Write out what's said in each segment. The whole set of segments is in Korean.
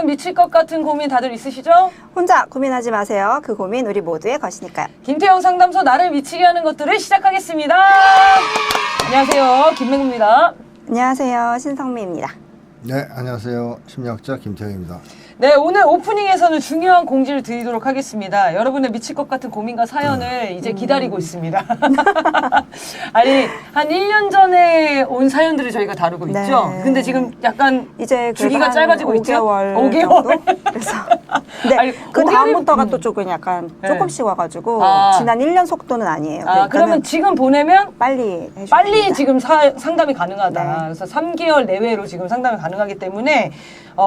미칠 것 같은 고민 다들 있으시죠? 혼자 고민하지 마세요. 그 고민 우리 모두의 것이니까요. 김태형 상담소 나를 미치게 하는 것들을 시작하겠습니다. 안녕하세요. 김맹구입니다. 안녕하세요. 신성미입니다. 네, 안녕하세요. 심리학자 김태형입니다. 네, 오늘 오프닝에서는 중요한 공지를 드리도록 하겠습니다. 여러분의 미칠 것 같은 고민과 사연을 이제 기다리고 있습니다. 아니, 한 1년 전에 온 사연들을 저희가 다루고 네. 있죠? 근데 지금 약간 이제 주기가 짧아지고 있죠? 5개월 5개월 정도? 그래서 네, 아니, 그 5개월이 다음부터가 또 조금 약간 네. 조금씩 와가지고 아. 지난 1년 속도는 아니에요. 아, 그러면 지금 보내면 빨리 해주십니다. 빨리 지금 상담이 가능하다. 네. 그래서 3개월 내외로 지금 상담이 가능하기 때문에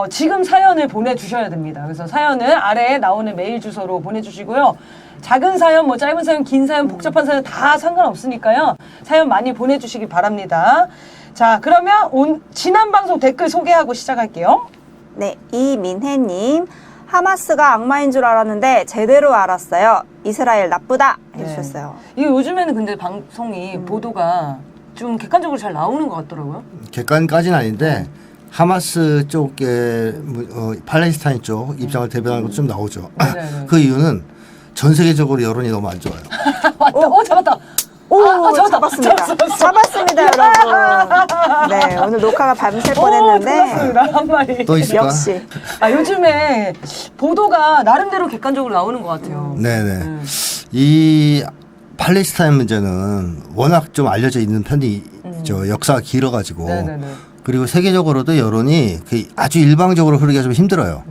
지금 사연을 보내주셔야 됩니다. 그래서 사연은 아래에 나오는 메일 주소로 보내주시고요. 작은 사연, 뭐 짧은 사연, 긴 사연, 복잡한 사연 다 상관없으니까요. 사연 많이 보내주시기 바랍니다. 자, 그러면 지난 방송 댓글 소개하고 시작할게요. 네, 이민혜님. 하마스가 악마인 줄 알았는데 제대로 알았어요. 이스라엘 나쁘다 해주셨어요. 이게 요즘에는 근데 방송이 보도가 좀 객관적으로 잘 나오는 것 같더라고요. 객관까지는 아닌데 하마스 쪽에 팔레스타인 쪽 입장을 대변하는 것도 좀 나오죠. 네네네. 그 이유는 전 세계적으로 여론이 너무 안 좋아요. 맞다. 잡았다. 오, 잡았다. 잡았습니다. 잡았습니다, 여러분. 네, 오늘 녹화가 밤샐 뻔했는데. 들었습니다. 한 마리. 또 있을까? 역시. 요즘에 보도가 나름대로 객관적으로 나오는 것 같아요. 네네. 이 팔레스타인 문제는 워낙 좀 알려져 있는 편이죠. 역사가 길어가지고. 네네네. 그리고 세계적으로도 여론이 아주 일방적으로 흐르기가 좀 힘들어요.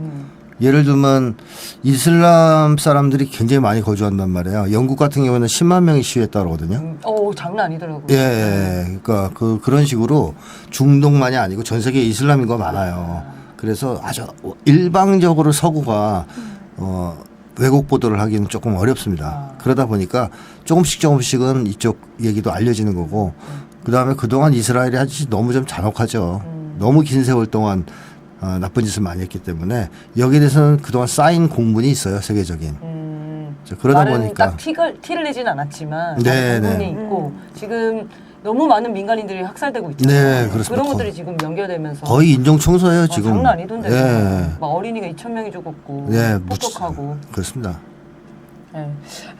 예를 들면 이슬람 사람들이 굉장히 많이 거주한단 말이에요. 영국 같은 경우는 10만 명이 시위했다고 그러거든요. 장난 아니더라고요. 예. 그러니까 그런 식으로 중동만이 아니고 전 세계 이슬람 인구가 많아요. 그래서 아주 일방적으로 서구가 왜곡 보도를 하기는 조금 어렵습니다. 그러다 보니까 조금씩은 이쪽 얘기도 알려지는 거고, 그 다음에 그동안 이스라엘이 아주 너무 좀 잔혹하죠. 너무 긴 세월 동안 나쁜 짓을 많이 했기 때문에 여기에 대해서는 그동안 쌓인 공분이 있어요, 세계적인. 그러다 보니까 딱 티를 내진 않았지만 네, 부분이 네. 있고 지금 너무 많은 민간인들이 학살되고 있잖아요. 네, 그렇습니다. 그런 것들이 지금 연결되면서 거의 인종 청소예요, 지금. 장난 아니던데. 예. 막 어린이가 2,000명이 죽었고 네, 폭격하고. 그렇습니다. 네,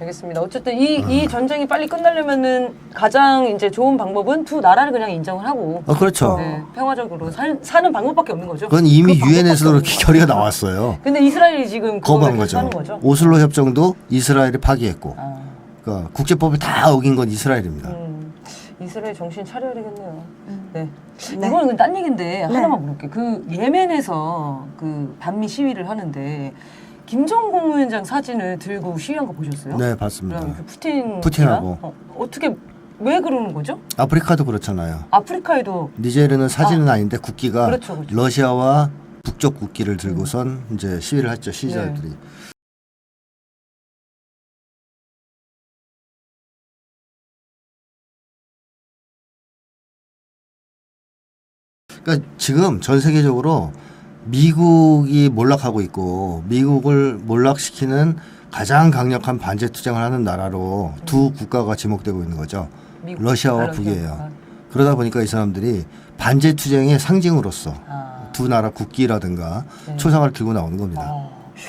알겠습니다. 어쨌든 이 전쟁이 빨리 끝나려면은 가장 이제 좋은 방법은 두 나라를 그냥 인정을 하고 그렇죠. 네, 평화적으로 사는 방법밖에 없는 거죠. 그건 이미 그 유엔에서도 방법밖에 그렇게 없는 결의가 거죠. 나왔어요. 근데 이스라엘이 지금 거부한 그걸 하는 거죠. 거죠. 오슬로 협정도 이스라엘이 파기했고, 아, 그러니까 국제법을 다 어긴 건 이스라엘입니다. 이스라엘 정신 차려야 되겠네요. 네. 네. 이거는 딴 얘기인데 네. 하나만 물을게. 그 예멘에서 그 반미 시위를 하는데 김정은 국무위원장 사진을 들고 시위한 거 보셨어요? 네, 봤습니다. 그럼 그 푸틴하고. 어떻게 왜 그러는 거죠? 아프리카도 그렇잖아요. 아프리카에도 니제르는 사진은 아닌데 국기가 그렇죠. 러시아와 북쪽 국기를 들고선 이제 시위를 했죠, 시위자들이. 네. 그러니까 지금 전 세계적으로 미국이 몰락하고 있고, 미국을 몰락시키는 가장 강력한 반제 투쟁을 하는 나라로 두 국가가 지목되고 있는 거죠. 미국, 러시아와 북이에요. 그러다 보니까 이 사람들이 반제 투쟁의 상징으로서 두 나라 국기라든가 네. 초상화를 들고 나오는 겁니다.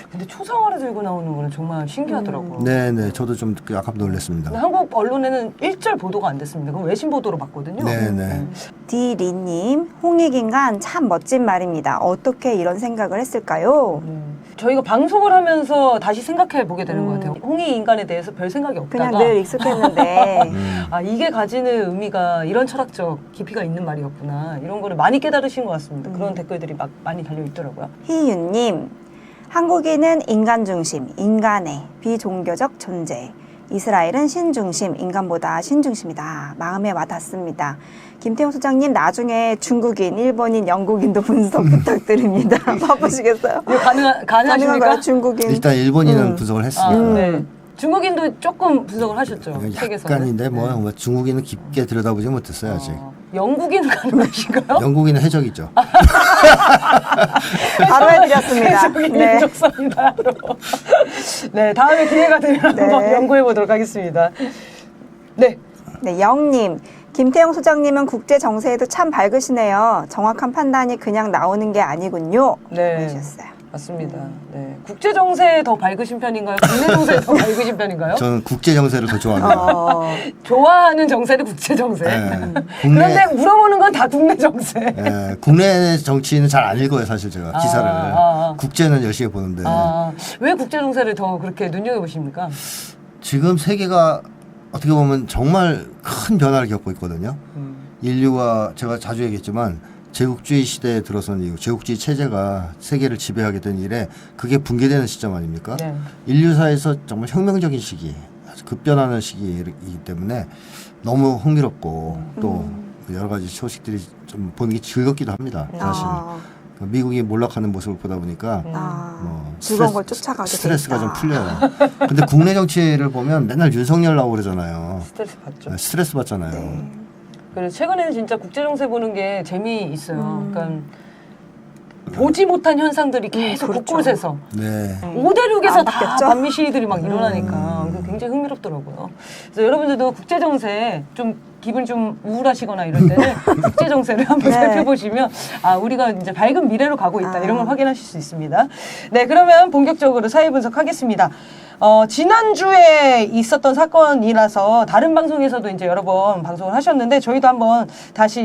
근데 초상화를 들고 나오는 거는 정말 신기하더라고요. 네네, 저도 좀 약간 놀랐습니다. 근데 한국 언론에는 일절 보도가 안 됐습니다. 그건 외신 보도로 봤거든요. 네네. 디리님, 홍익인간 참 멋진 말입니다. 어떻게 이런 생각을 했을까요? 저희가 방송을 하면서 다시 생각해 보게 되는 것 같아요. 홍익 인간에 대해서 별 생각이 없다가 그냥 늘 익숙했는데 이게 가지는 의미가 이런 철학적 깊이가 있는 말이었구나. 이런 거를 많이 깨달으신 것 같습니다. 그런 댓글들이 막 많이 달려 있더라고요. 희윤님, 한국인은 인간 중심, 인간의 비종교적 존재. 이스라엘은 신중심, 인간보다 신중심이다. 마음에 와닿습니다. 김태형 소장님, 나중에 중국인, 일본인, 영국인도 분석 부탁드립니다. 바쁘시겠어요? 이거 가능하십니까? 가능한가요? 중국인. 일단 일본인은 분석을 했습니다. 네. 중국인도 조금 분석을 하셨죠? 책에서는. 약간인데 뭐 중국인은 깊게 들여다보지 못했어요, 아직. 영국인은 가능하신가요? 영국인은 해적이죠. 바로 해드렸습니다. 네. 적습니다. 네, 다음에 기회가 되면 네. 한번 연구해 보도록 하겠습니다. 네. 네, 영님. 김태형 소장님은 국제 정세에도 참 밝으시네요. 정확한 판단이 그냥 나오는 게 아니군요. 네. 해주셨어요. 맞습니다. 네. 국제 정세에 더 밝으신 편인가요? 국내 정세에 더 밝으신 편인가요? 저는 국제 정세를 더 좋아합니다. 좋아하는 정세는 국제 정세. 네. 그런데 물어보는 건 다 국내 정세. 예, 국내 정치는 잘 안 읽어요, 사실 제가 기사를. 국제는 열심히 보는데. 왜 국제 정세를 더 그렇게 눈여겨보십니까? 지금 세계가 어떻게 보면 정말 큰 변화를 겪고 있거든요. 인류가 제가 자주 얘기했지만 제국주의 시대에 들어선 이후 제국주의 체제가 세계를 지배하게 된 이래 그게 붕괴되는 시점 아닙니까? 네. 인류사에서 정말 혁명적인 시기, 아주 급변하는 시기이기 때문에 너무 흥미롭고 또 여러 가지 소식들이 좀 보는 게 즐겁기도 합니다. 사실. 미국이 몰락하는 모습을 보다 보니까 뭐 즐거운 걸 쫓아가게 스트레스가 되니까. 좀 풀려요. 근데 국내 정치를 보면 맨날 윤석열 나오고 그러잖아요. 스트레스 받죠. 네, 스트레스 받잖아요. 그래서 최근에는 진짜 국제 정세 보는 게 재미있어요. 그러니까 보지 못한 현상들이 계속 그렇죠. 곳곳에서 네. 5대륙에서 안 다 바뀌었죠? 반미 시위들이 막 일어나니까 그게 굉장히 흥미롭더라고요. 그래서 여러분들도 국제 정세 좀 기분 좀 우울하시거나 이럴 때는 국제 정세를 한번 네. 살펴보시면 아 우리가 이제 밝은 미래로 가고 있다 이런 걸 확인하실 수 있습니다. 네, 그러면 본격적으로 사회 분석하겠습니다. 지난주에 있었던 사건이라서 다른 방송에서도 이제 여러 번 방송을 하셨는데 저희도 한번 다시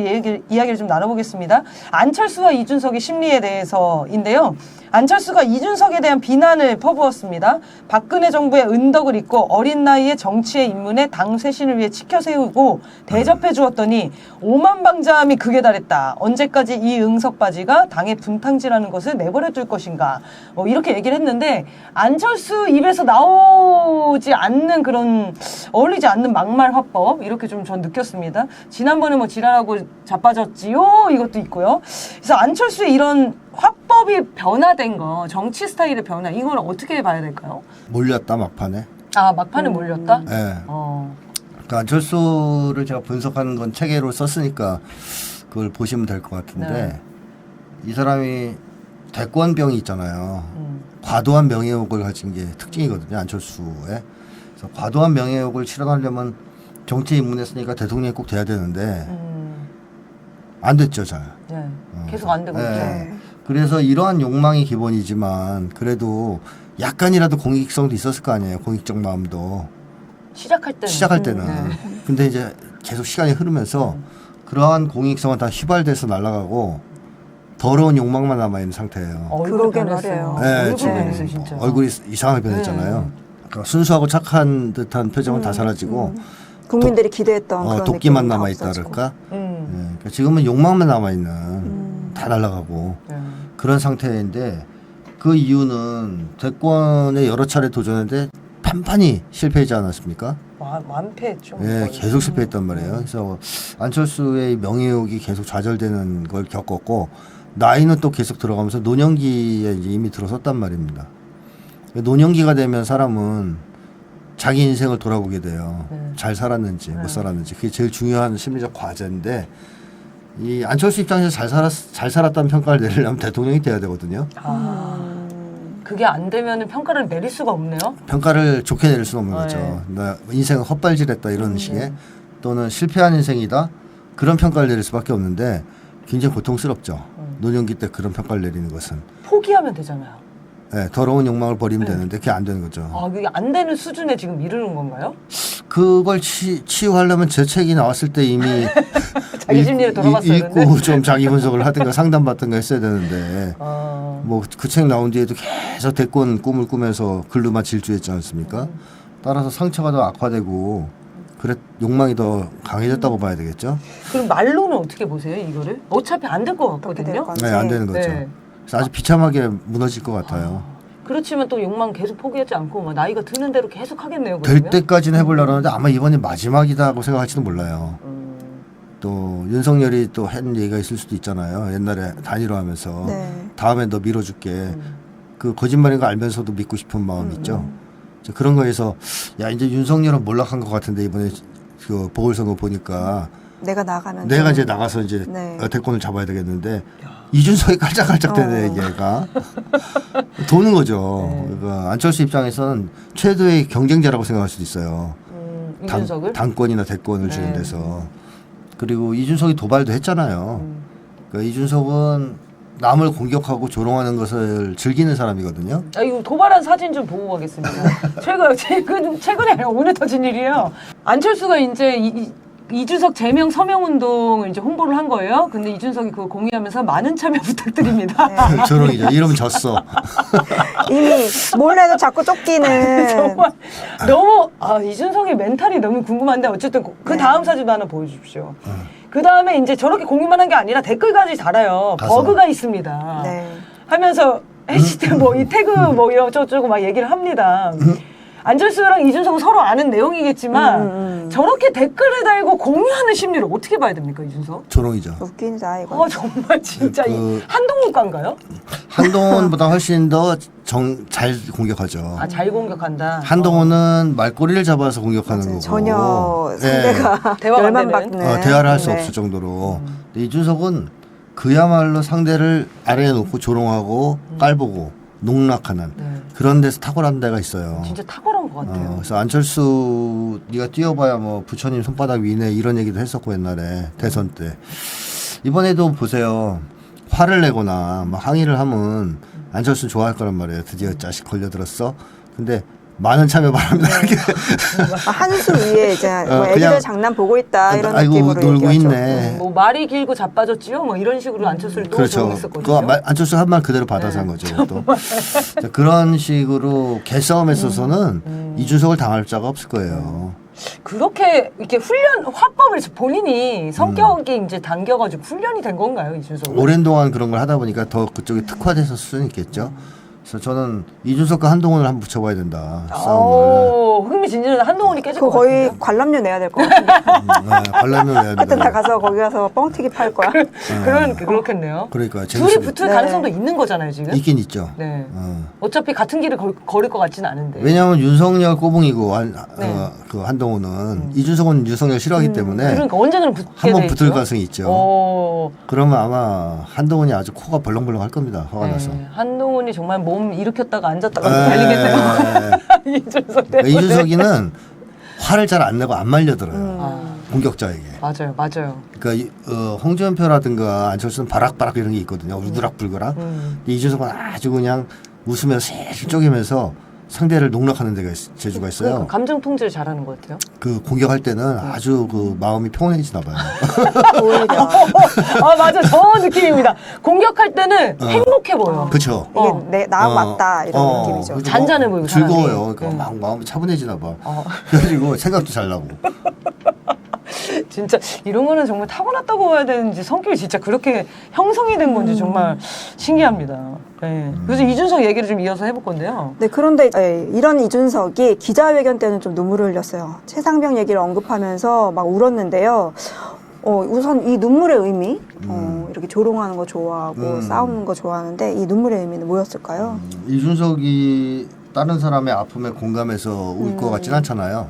이야기를 좀 나눠보겠습니다. 안철수와 이준석의 심리에 대해서인데요. 안철수가 이준석에 대한 비난을 퍼부었습니다. 박근혜 정부의 은덕을 잊고 어린 나이에 정치에 입문해 당 쇄신을 위해 치켜 세우고 대접해 주었더니 오만방자함이 극에 달했다. 언제까지 이 응석바지가 당의 분탕질하는 것을 내버려 둘 것인가. 이렇게 얘기를 했는데 안철수 입에서 나오지 않는 그런 어울리지 않는 막말 화법 이렇게 좀 전 느꼈습니다. 지난번에 뭐 지랄하고 자빠졌지요 이것도 있고요. 그래서 안철수의 이런 화법이 변화된 거, 정치 스타일의 변화, 이걸 어떻게 봐야 될까요? 몰렸다 막판에. 아, 막판에 몰렸다? 네. 그러니까 안철수를 제가 분석하는 건 체계로 썼으니까 그걸 보시면 될 것 같은데 네. 이 사람이 대권병이 있잖아요. 과도한 명예욕을 가진 게 특징이거든요. 안철수의. 그래서 과도한 명예욕을 실현하려면 정치에 입문했으니까 대통령이 꼭 돼야 되는데 안 됐죠, 잘. 네. 계속 안 되고 있죠. 네. 그래서 이러한 욕망이 기본이지만 그래도 약간이라도 공익성도 있었을 거 아니에요. 공익적 마음도. 시작할 때는. 네. 근데 이제 계속 시간이 흐르면서 그러한 공익성은 다 휘발돼서 날아가고 더러운 욕망만 남아있는 상태예요. 얼굴 그러게 변했어요. 말이에요. 네, 얼굴 지금 변했어요, 진짜. 얼굴이 이상하게 변했잖아요. 그러니까 순수하고 착한 듯한 표정은 다 사라지고 국민들이 기대했던 그런 도끼만 느낌이 다 남아있다 없어지고. 그럴까? 그러니까 지금은 욕망만 남아있는 다 날아가고 그런 상태인데 그 이유는 대권에 여러 차례 도전했는데 판판이 실패하지 않았습니까? 완패했죠. 예, 계속 실패했단 말이에요. 그래서 안철수의 명예욕이 계속 좌절되는 걸 겪었고 나이는 또 계속 들어가면서 노년기에 이제 이미 들어섰단 말입니다. 노년기가 되면 사람은 자기 인생을 돌아보게 돼요. 잘 살았는지 못 살았는지 그게 제일 중요한 심리적 과제인데 이 안철수 입장에서 잘 살았다는 평가를 내리려면 대통령이 돼야 되거든요. 그게 안 되면 평가를 내릴 수가 없네요. 평가를 좋게 내릴 수는 없는 거죠. 네. 나 인생은 헛발질했다 이런 식의 또는 실패한 인생이다 그런 평가를 내릴 수밖에 없는데 굉장히 고통스럽죠. 노년기 때 그런 평가를 내리는 것은 포기하면 되잖아요. 네, 더러운 욕망을 버리면 되는데 그게 안 되는 거죠. 아, 그게 안 되는 수준에 지금 이르는 건가요? 그걸 치유하려면 제 책이 나왔을 때 이미 자기 심리를 돌아봤어야 읽고 되는데. 좀 자기 분석을 하든가 상담받든가 했어야 되는데 뭐 그 책 나온 뒤에도 계속 대권 꿈을 꾸면서 글로만 질주했지 않습니까? 따라서 상처가 더 악화되고 그래 욕망이 더 강해졌다고 봐야 되겠죠? 그럼 말로는 어떻게 보세요, 이거를? 어차피 안 될 것 같거든요. 네, 안 되는 거죠. 네. 그래서 아주 비참하게 무너질 것 같아요. 그렇지만 또 욕망 계속 포기하지 않고 막 나이가 드는 대로 계속 하겠네요. 될 그러면? 때까지는 해보려고 하는데 아마 이번이 마지막이다고 생각할지도 몰라요. 또 윤석열이 또 한 얘기가 있을 수도 있잖아요. 옛날에 단일화하면서 네. 다음에 너 밀어줄게. 그 거짓말인 거 알면서도 믿고 싶은 마음이 있죠. 이제 그런 거에서 야 이제 윤석열은 몰락한 것 같은데 이번에 그 보궐선거 보니까 내가 나가면 내가 좀- 이제 나가서 이제 네. 대권을 잡아야 되겠는데 이준석이 깔짝깔짝 되네 얘가 도는 거죠. 그러니까 안철수 입장에서는 최대의 경쟁자라고 생각할 수도 있어요. 이준석을? 당권이나 대권을 주는 데서. 그리고 이준석이 도발도 했잖아요. 그러니까 이준석은 남을 공격하고 조롱하는 것을 즐기는 사람이거든요. 아, 이거 도발한 사진 좀 보고 가겠습니다. 최근에 아니라 오늘 터진 일이에요. 안철수가 이제 이준석 제명 서명 운동을 이제 홍보를 한 거예요. 근데 이준석이 그거 공유하면서 많은 참여 부탁드립니다. 네. 조롱이죠. 이러면 졌어. 이미 몰래도 자꾸 쫓기는. 정말 너무 이준석의 멘탈이 너무 궁금한데 어쨌든 그 네. 다음 사진도 하나 보여주십시오. 그 다음에 이제 저렇게 공유만 한 게 아니라 댓글까지 달아요. 가서. 버그가 있습니다. 네. 하면서 해시태그 뭐 이 태그 뭐 이러저쩌고 막 얘기를 합니다. 안철수랑 이준석은 서로 아는 내용이겠지만 저렇게 댓글을 달고 공유하는 심리를 어떻게 봐야 됩니까, 이준석? 조롱이죠. 웃긴다 이거. 정말 진짜 이 그- 한동훈과인가요? 한동훈보다 훨씬 더 잘 공격하죠. 잘 공격한다. 한동훈은 말꼬리를 잡아서 공격하는 거고 전혀 네. 상대가 대화가 안 열만받는. 대화를 할 수 네. 없을 정도로. 근데 이준석은 그야말로 상대를 아래에 놓고 조롱하고 깔보고 농락하는 네. 그런 데서 탁월한 데가 있어요. 진짜 탁월한 것 같아요. 그래서 안철수 네가 뛰어봐야 뭐 부처님 손바닥 위네 이런 얘기도 했었고 옛날에 대선 때. 이번에도 보세요. 화를 내거나 막 항의를 하면 안철수는 좋아할 거란 말이에요. 드디어 자식 걸려들었어. 근데 많은 참여 바랍니다. 이렇게. 한수 위에 이제 뭐 그냥- 애기들 장난 보고 있다 이런 아이고 느낌으로 놀고 얘기하죠. 있네. 뭐 말이 길고 자빠졌지요? 뭐 이런 식으로 안철수를 또 그렇죠. 조롱했었거든요. 그 안철수 한 말 그대로 받아서 한 거죠. 또. 자, 그런 식으로 개싸움에 있어서는 이준석을 당할 자가 없을 거예요. 그렇게 이렇게 화법을 본인이 성격이 이제 당겨가지고 훈련이 된 건가요, 이준석은? 오랜 동안 그런 걸 하다 보니까 더 그쪽에 특화돼서 수준이 있겠죠. 그래서 저는 이준석과 한동훈을 한번 붙여봐야 된다. 싸움을. 흥미진진한 한동훈이 깨질 그거 것 거의 같은데요? 관람료 내야 될 것 같은데. 관람을 해야 그때 나 된다. 가서 거기 가서 뻥튀기 팔 거야. 그렇겠네요. 그러니까 둘이 재밌어. 붙을 네. 가능성도 있는 거잖아요, 지금. 있긴 있죠. 네. 어. 어차피 같은 길을 걸을 것 같지는 않은데. 왜냐하면 윤석열 꼬붕이고 네. 그 한동훈은 이준석은 윤석열 싫어하기 때문에 그러니까 언제든 붙게 한번 돼 붙을 있죠. 가능성이 있죠. 어, 그러면 아마 한동훈이 아주 코가 벌렁벌렁 할 겁니다. 화가 나서. 네. 한동훈이 정말 몸 일으켰다가 앉았다가 달리겠네요. 이준석 때문에. 이준석이는 화를 잘 안 내고 안 말려들어요. 아, 공격자에게. 맞아요. 그러니까 홍준표라든가 안철수는 바락바락 이런 게 있거든요. 우드락불그락. 근데 이준석은 아주 그냥 웃으면서 슬슬 쪼개면서 상대를 농락하는 데가 재주가 있어요. 그러니까 감정 통제를 잘하는 것 같아요. 그 공격할 때는 아주 그 마음이 평온해지나 봐요. 오히려. 맞아. 저 느낌입니다. 공격할 때는 행복해 보여. 그렇죠. 이게 나하고 맞다 이런 느낌이죠. 그래서 잔잔해 보이고 즐거워요. 사람이. 그러니까 네. 막 마음이 차분해지나 봐. 그리고 생각도 잘 나고. 진짜 이런 거는 정말 타고났다고 봐야 되는지 성격이 진짜 그렇게 형성이 된 건지 정말 신기합니다. 네. 그래서 이준석 얘기를 좀 이어서 해볼 건데요. 네, 그런데 이런 이준석이 기자회견 때는 좀 눈물을 흘렸어요. 최상병 얘기를 언급하면서 막 울었는데요. 우선 이 눈물의 의미, 이렇게 조롱하는 거 좋아하고 싸우는 거 좋아하는데 이 눈물의 의미는 뭐였을까요? 이준석이 다른 사람의 아픔에 공감해서 울 것 같진 않잖아요.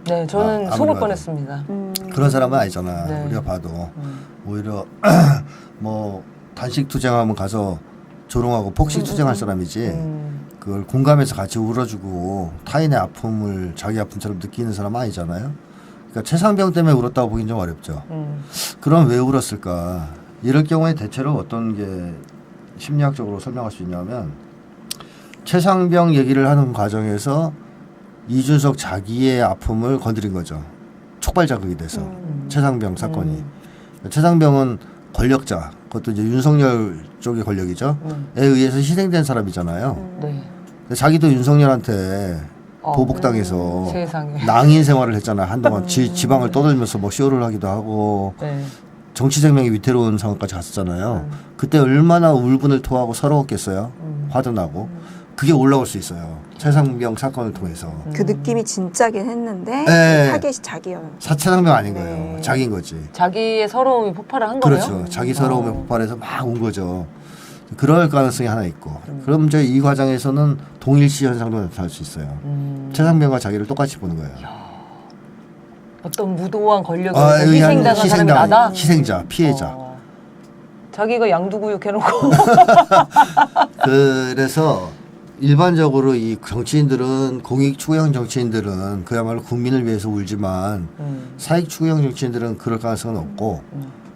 네, 저는 아, 속을 아무래도. 뻔했습니다. 그런 사람은 아니잖아. 네. 우리가 봐도 오히려 뭐 단식 투쟁하면 가서 조롱하고 폭식 투쟁할 사람이지. 그걸 공감해서 같이 울어주고 타인의 아픔을 자기 아픔처럼 느끼는 사람은 아니잖아요. 그러니까 최상병 때문에 울었다고 보긴 좀 어렵죠. 그럼 왜 울었을까? 이럴 경우에 대체로 어떤 게 심리학적으로 설명할 수 있냐면 최상병 얘기를 하는 과정에서 이준석 자기의 아픔을 건드린 거죠. 촉발 자극이 돼서 최상병 사건이. 최상병은 권력자, 그것도 이제 윤석열 쪽의 권력이죠. 에 의해서 희생된 사람이잖아요. 네. 근데 자기도 윤석열한테 보복당해서 세상에. 낭인 생활을 했잖아. 한동안 지방을 떠들면서 뭐 쇼를 하기도 하고 네. 정치 생명이 위태로운 상황까지 갔었잖아요. 그때 얼마나 울분을 토하고 서러웠겠어요. 화도 나고. 그게 올라올 수 있어요. 최상병 사건을 통해서. 그 느낌이 진짜긴 했는데 네. 타겟이 자기였는데. 사채상병 아닌 거예요. 자기인 거지. 자기의 서러움이 폭발을 한 거예요? 그렇죠. 자기 서러움에 폭발해서 막 운 거죠. 그럴 가능성이 하나 있고. 그럼 이제 이 과정에서는 동일시 현상도 나타날 수 있어요. 최상병과 자기를 똑같이 보는 거예요. 어떤 무도한 권력에 희생당한 사람이 나다? 희생자, 피해자. 자기가 양두구육 해놓고 그래서 일반적으로 이 정치인들은 공익 추구형 정치인들은 그야말로 국민을 위해서 울지만 사익 추구형 정치인들은 그럴 가능성은 없고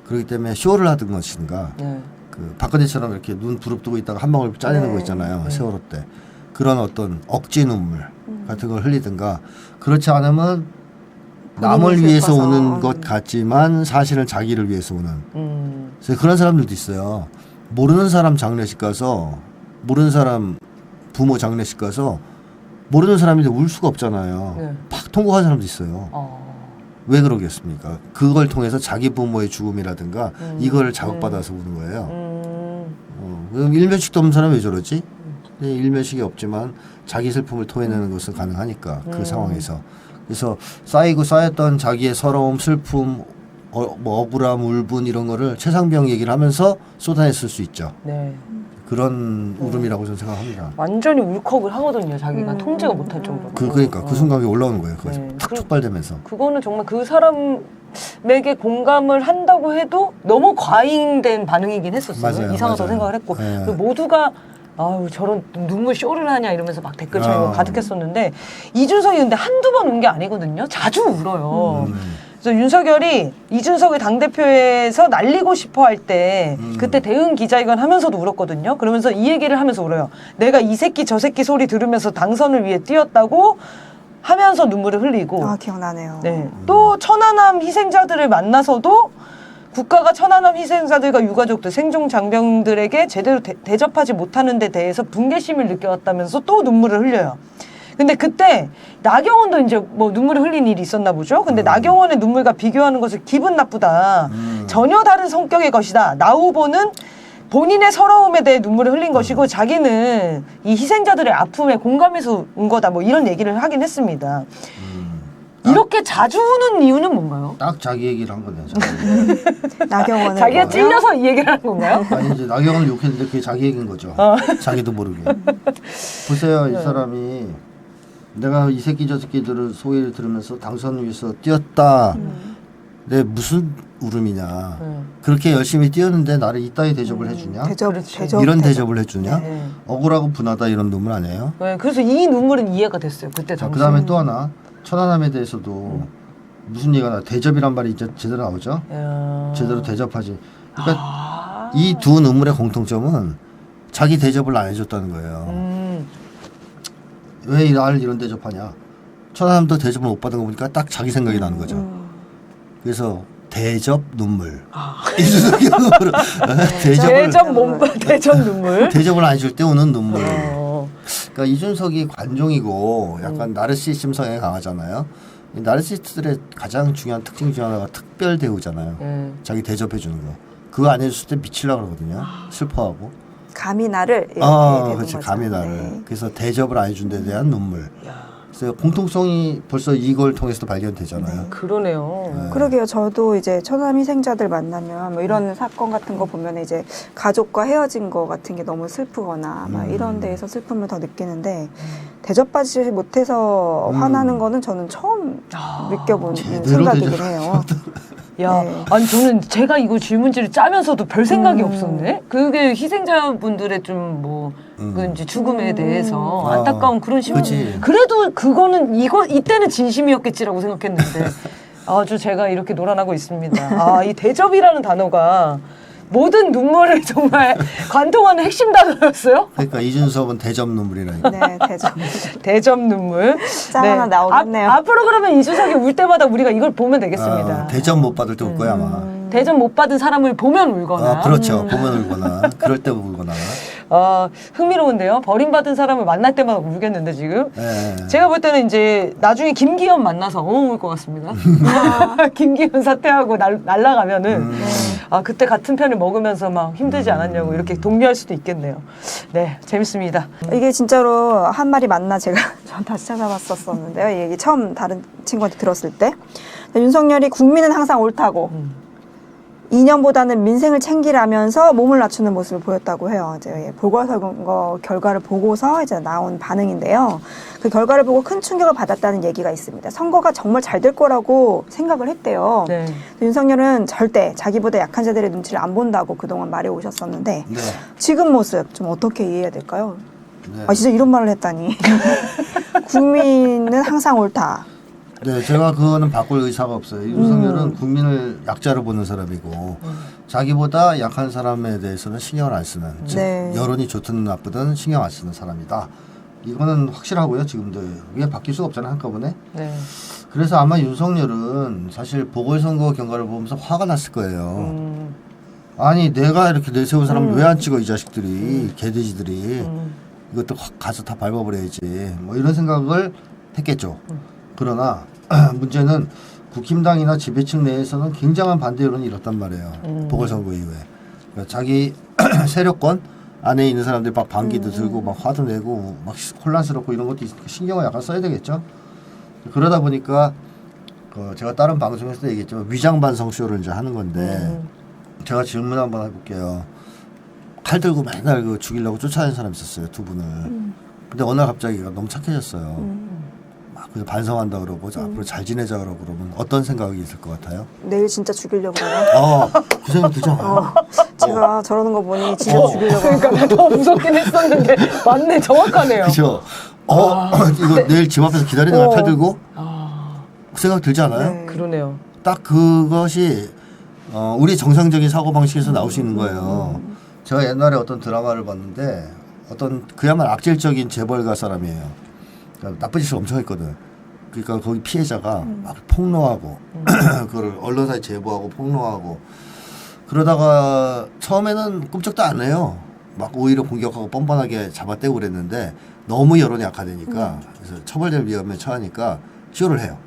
그렇기 때문에 쇼를 하든 것인가 네. 그 박근혜처럼 이렇게 눈 부릅뜨고 있다가 한 방울 짜내는 네. 거 있잖아요. 세월호 때 그런 어떤 억지 눈물 같은 걸 흘리든가 그렇지 않으면 남을 본인이 위해서 슬퍼서. 우는 것 같지만 사실은 자기를 위해서 우는 그래서 그런 사람들도 있어요. 모르는 사람 장례식 가서 모르는 사람 부모 장례식 가서 모르는 사람인데 울 수가 없잖아요. 네. 팍 통곡한 사람도 있어요. 왜 그러겠습니까? 그걸 통해서 자기 부모의 죽음이라든가 이걸 자극받아서 우는 거예요. 그럼 일면식도 없는 사람이 왜 저러지? 일면식이 없지만 자기 슬픔을 토해내는 것은 가능하니까 그 상황에서. 그래서 쌓였던 자기의 서러움, 슬픔, 뭐 억울함, 울분 이런 거를 최상병 얘기를 하면서 쏟아냈을 수 있죠. 네. 그런 울음이라고 저는 생각합니다. 완전히 울컥을 하거든요. 자기가 통제가 못할 정도로. 그러니까 그 순간에 올라오는 거예요. 그거 네. 탁 촉발되면서. 그거는 정말 그 사람에게 공감을 한다고 해도 너무 과잉된 반응이긴 했었어요. 맞아요, 이상하다고 맞아요. 생각을 했고 네. 그리고 모두가 아유 저런 눈물 쇼를 하냐 이러면서 막 댓글창이 가득했었는데 이준석이 근데 한두 번 운 게 아니거든요. 자주 울어요. 그래서 윤석열이 이준석을 당대표에서 날리고 싶어 할 때 그때 대응 기자회견 하면서도 울었거든요. 그러면서 이 얘기를 하면서 울어요. 내가 이 새끼 저 새끼 소리 들으면서 당선을 위해 뛰었다고 하면서 눈물을 흘리고 아 기억나네요. 네. 또 천안함 희생자들을 만나서도 국가가 천안함 희생자들과 유가족들 생존 장병들에게 제대로 대접하지 못하는 데 대해서 분개심을 느껴왔다면서 또 눈물을 흘려요. 근데 그때 나경원도 이제 뭐 눈물을 흘린 일이 있었나 보죠. 근데 나경원의 눈물과 비교하는 것을 기분 나쁘다. 전혀 다른 성격의 것이다. 나 후보는 본인의 서러움에 대해 눈물을 흘린 것이고 자기는 이 희생자들의 아픔에 공감해서 운 거다. 뭐 이런 얘기를 하긴 했습니다. 이렇게 자주 우는 이유는 뭔가요? 딱 자기 얘기를 한 거네요. 나경원은 자기가 뭐요? 찔려서 이 얘기를 하는 건가요? 아니 이제 나경원을 욕했는데 그게 자기 얘기인 거죠. 자기도 모르게. 보세요, 이 사람이 내가 이 새끼 저 새끼들을 소리를 들으면서 당선 위해서 뛰었다. 내 무슨 울음이냐. 그렇게 열심히 뛰었는데 나를 이따위 대접을 해주냐? 이런 대접을 해주냐? 네. 억울하고 분하다 이런 눈물 아니에요? 네, 그래서 이 눈물은 이해가 됐어요. 그때 자, 당시. 그 다음에 또 하나 천안함에 대해서도 무슨 얘기가 나 대접이란 말이 이제 제대로 나오죠. 제대로 대접하지. 그러니까 이 두 눈물의 공통점은 자기 대접을 안 해줬다는 거예요. 왜 나를 이런 대접하냐? 천안함도 대접을 못 받은 거 보니까 딱 자기 생각이 나는 거죠. 그래서 대접 눈물. 이준석이 눈물을 대접 눈물. 대접을 안 해줄 때 우는 눈물. 그러니까 이준석이 관종이고 약간 나르시즘 성향이 강하잖아요. 이 나르시스트들의 가장 중요한 특징 중 하나가 특별 대우잖아요. 자기 대접해 주는 거. 그거 안 해줬을 때 미치려고 그러거든요. 슬퍼하고. 감히 나를 이렇게 되는 그렇지. 거죠. 감히 나를. 네. 그래서 대접을 안 해준 데 대한 눈물. 그래서 공통성이 벌써 이걸 통해서도 발견되잖아요. 그러네요. 그러게요. 저도 이제 천안 희생자들 만나면 뭐 이런 사건 같은 거 보면 이제 가족과 헤어진 거 같은 게 너무 슬프거나 막 이런 데에서 슬픔을 더 느끼는데 대접받지 못해서 화나는 거는 저는 처음 느껴본 제대로 생각이긴 대접. 해요. 야, 네. 아니 저는 제가 이거 질문지를 짜면서도 별 생각이 없었네. 그게 희생자분들의 좀 그 이제 죽음에 대해서 안타까운 그런 심정. 그치. 그래도 그거는 이때는 진심이었겠지라고 생각했는데 아주 제가 이렇게 놀아나고 있습니다. 아, 이 대접이라는 단어가 모든 눈물을 정말 관통하는 핵심 단어였어요. 그러니까 이준석은 대접 눈물이라니까. 네, 대접. 대접 눈물. 짤 하나 나오겠네요. 앞으로 그러면 이준석이 울 때마다 우리가 이걸 보면 되겠습니다. 대접 못 받을 때 울 거야 아마. 대접 못 받은 사람을 보면 울거나. 그렇죠. 보면 울거나 그럴 때 울거나. 흥미로운데요. 버림받은 사람을 만날 때마다 울겠는데 지금. 네. 제가 볼 때는 이제 나중에 김기현 만나서 울 것 같습니다. 김기현 사퇴하고 날라가면은 그때 같은 편을 먹으면서 막 힘들지 않았냐고 이렇게 독려할 수도 있겠네요. 네, 재밌습니다. 이게 진짜로 한 마리 맞나 제가 전 다시 찾아봤었었는데요. 이 얘기 처음 다른 친구한테 들었을 때 윤석열이 국민은 항상 옳다고 이념보다는 민생을 챙기라면서 몸을 낮추는 모습을 보였다고 해요. 이제 보궐선거 결과를 보고서 이제 나온 반응인데요. 그 결과를 보고 큰 충격을 받았다는 얘기가 있습니다. 선거가 정말 잘 될 거라고 생각을 했대요. 네. 윤석열은 절대 자기보다 약한 자들의 눈치를 안 본다고 그동안 말해 오셨었는데 네. 지금 모습 좀 어떻게 이해해야 될까요? 네. 진짜 이런 말을 했다니. 국민은 항상 옳다. 네, 제가 그거는 바꿀 의사가 없어요. 윤석열은 국민을 약자로 보는 사람이고 자기보다 약한 사람에 대해서는 신경을 안 쓰는, 즉 네. 여론이 좋든 나쁘든 신경 안 쓰는 사람이다. 이거는 확실하고요. 지금도 이게 바뀔 수가 없잖아요, 한꺼번에. 네. 그래서 아마 윤석열은 사실 보궐선거 경과를 보면서 화가 났을 거예요. 아니 내가 이렇게 내세운 사람을 왜 안 찍어 이 자식들이, 개돼지들이. 이것도 확 가서 다 밟아버려야지. 뭐 이런 생각을 했겠죠. 그러나 문제는 국힘당이나 지배층 내에서는 굉장한 반대 여론이 일었단 말이에요. 보궐선거 이후에. 그러니까 자기 세력권 안에 있는 사람들이 막 반기도 들고 막 화도 내고 막 혼란스럽고 이런 것도 있으니까 신경을 약간 써야 되겠죠. 그러다 보니까 제가 다른 방송에서도 얘기했지만 위장반성 쇼를 이제 하는 건데 제가 질문 한번 해볼게요. 칼 들고 맨날 그 죽이려고 쫓아다니는 사람 있었어요, 두 분을. 근데 어느 날 갑자기 너무 착해졌어요. 막 그래서 반성한다 그러고 앞으로 잘 지내자 그러고 그러면 어떤 생각이 있을 것 같아요? 내일 진짜 죽이려고 그래요. 그 생각 들잖아요. 제가 저러는 거 보니 진짜 죽이려고 그러니까 그래요. 나 더 무섭긴 했었는데 맞네, 정확하네요. 그죠? 이거 내일 집 앞에서 기다리는 거야, 칼 들고? 그 생각 들지 않아요? 네. 그러네요. 딱 그것이 우리 정상적인 사고방식에서 나올 수 있는 거예요. 제가 옛날에 어떤 드라마를 봤는데 어떤 그야말로 악질적인 재벌가 사람이에요. 그러니까 나쁜 짓을 엄청 했거든. 그러니까 거기 피해자가 막 폭로하고 그걸 언론사에 제보하고 폭로하고 그러다가 처음에는 꿈쩍도 안 해요. 막 오히려 공격하고 뻔뻔하게 잡아떼고 그랬는데 너무 여론이 악화되니까 그래서 처벌될 위험에 처하니까 쇼를 해요.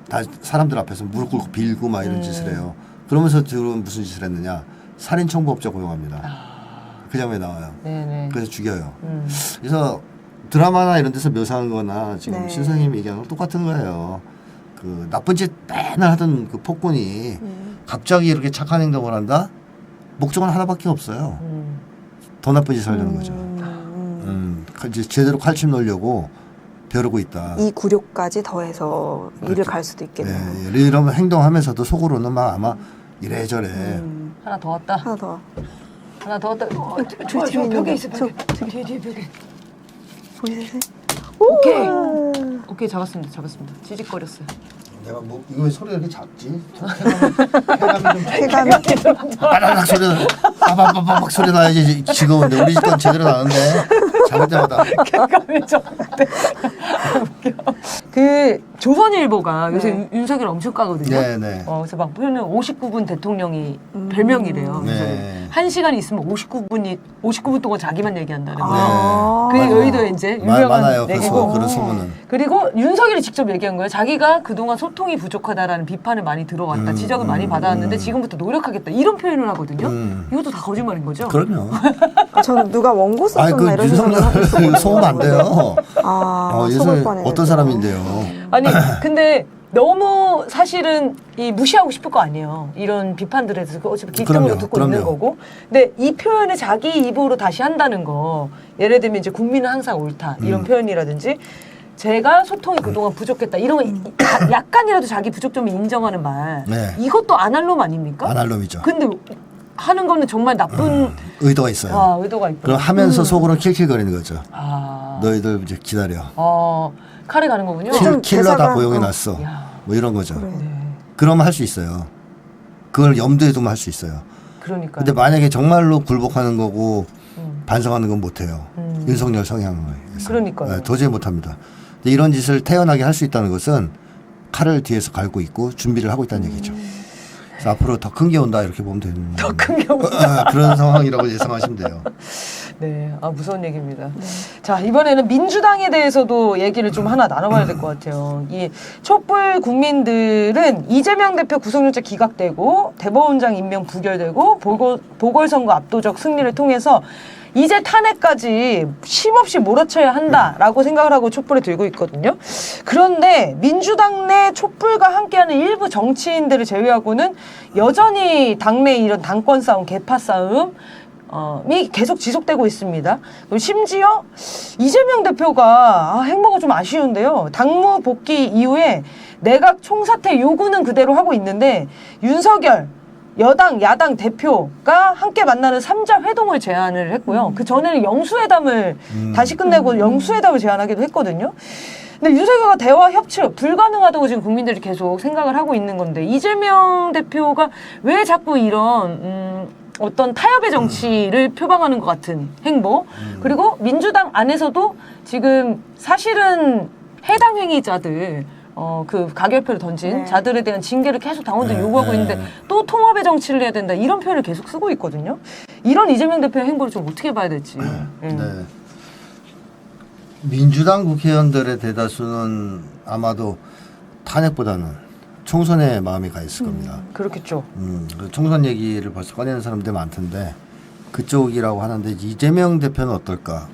다 사람들 앞에서 무릎 꿇고 빌고 막 이런 짓을 해요. 그러면서 들은 무슨 짓을 했느냐? 살인청부업자 고용합니다. 그 장면에 나와요. 네네. 그래서 죽여요. 그래서 드라마나 이런 데서 묘사한 거나 지금 네. 신 선생님이 얘기하는 건 똑같은 거예요. 그 나쁜 짓 맨날 하던 그 폭군이 갑자기 이렇게 착한 행동을 한다? 목적은 하나밖에 없어요. 더 나쁜 짓을 하려는 거죠. 이제 제대로 칼춤 넣으려고 벼르고 있다. 이 굴욕까지 더해서 일을 그렇죠. 갈 수도 있겠네요. 네, 이런 행동하면서도 속으로는 막 아마 이래저래 하나 더 왔다. 하나 더. 하나 더 왔다. 저 뒤에 있는 벽에 거. 있어. 뒤에 벽에. 보이세요? 오케이. 오케이, 잡았습니다. 찌직거렸어요. 내가 뭐 이거 왜 소리가 이렇게 작지? 쾌감이 좀 쾌감이 빠라락 소리 빠바바박 소리 나야지 즐거운데 우리 집 건 제대로 나는데 잡을 때마다 쾌감이 좋은데. 그 조선일보가 요새 윤석열 엄청 까거든요. 네네. 그래서 막 보면 59분 대통령이 별명이래요. 네. 한 시간 있으면 59분 동안 자기만 얘기한다는 거예요. 아. 그게 여의도에 이제 유명한 많아요. 얘기고. 그런 소문은. 그리고 윤석열이 직접 얘기한 거예요. 자기가 그동안 소통이 부족하다라는 비판을 많이 들어왔다. 지적을 많이 받아왔는데 지금부터 노력하겠다. 이런 표현을 하거든요. 이것도 다 거짓말인 거죠? 그럼요. 저는 누가 원고 아니 썼었나 그 이런 생각을 하고 윤석열 있었거든요. 소문 안 돼요. 속을 윤석열 뻔했네. 어떤 사람인데요? 아니 근데 너무 사실은 이 무시하고 싶을 거 아니에요. 이런 비판들에 대해서 어차피 기점으로 그럼요, 듣고 있는 그럼요. 거고. 근데 이 표현을 자기 입으로 다시 한다는 거. 예를 들면 이제 국민은 항상 옳다 이런 표현이라든지 제가 소통이 그동안 부족했다 이런 거 약간이라도 자기 부족점을 인정하는 말. 네. 이것도 아날롬 아닙니까? 아날롬이죠. 근데 하는 거는 정말 나쁜 의도가 있어요. 의도가 있고. 그럼 하면서 속으로 킬킬거리는 거죠. 아, 너희들 이제 기다려. 칼에 가는 거군요. 좀 킬러 다 대사가- 고용해놨어. 야. 뭐 이런 거죠. 그래. 그러면 할 수 있어요. 그걸 염두에 두면 할 수 있어요. 그러니까. 근데 만약에 정말로 굴복하는 거고 반성하는 건 못해요. 윤석열 성향을. 그러니까요. 도저히 못합니다. 근데 이런 짓을 태연하게 할 수 있다는 것은 칼을 뒤에서 갈고 있고 준비를 하고 있다는 얘기죠. 그래서 앞으로 더 큰 게 온다 이렇게 보면 되는 더 큰 경우. 그런 상황이라고 예상하시면 돼요. 네, 무서운 얘기입니다. 자, 이번에는 민주당에 대해서도 얘기를 좀 하나 나눠봐야 될 것 같아요. 이 촛불 국민들은 이재명 대표 구속영장 기각되고 대법원장 임명 부결되고 보궐선거 압도적 승리를 통해서 이제 탄핵까지 쉼없이 몰아쳐야 한다라고 생각을 하고 촛불에 들고 있거든요. 그런데 민주당 내 촛불과 함께하는 일부 정치인들을 제외하고는 여전히 당내 이런 당권 싸움, 계파 싸움 이 계속 지속되고 있습니다. 그리고 심지어 이재명 대표가 행보가 좀 아쉬운데요. 당무 복귀 이후에 내각 총사퇴 요구는 그대로 하고 있는데 윤석열 여당, 야당 대표가 함께 만나는 3자 회동을 제안을 했고요. 그 전에는 영수회담을 다시 끝내고 영수회담을 제안하기도 했거든요. 근데 윤석열과 대화 협치 불가능하다고 지금 국민들이 계속 생각을 하고 있는 건데 이재명 대표가 왜 자꾸 이런 어떤 타협의 정치를 표방하는 것 같은 행보 그리고 민주당 안에서도 지금 사실은 해당 행위자들 그 가결표를 던진 네. 자들에 대한 징계를 계속 당원들이 네, 요구하고 네. 있는데 또 통합의 정치를 해야 된다 이런 표현을 계속 쓰고 있거든요. 이런 이재명 대표의 행보를 좀 어떻게 봐야 될지. 네. 민주당 국회의원들의 대다수는 아마도 탄핵보다는 총선에 마음이 가 있을 겁니다. 그렇겠죠. 그 총선 얘기를 벌써 꺼내는 사람들 많던데 그쪽이라고 하는데 이재명 대표는 어떨까?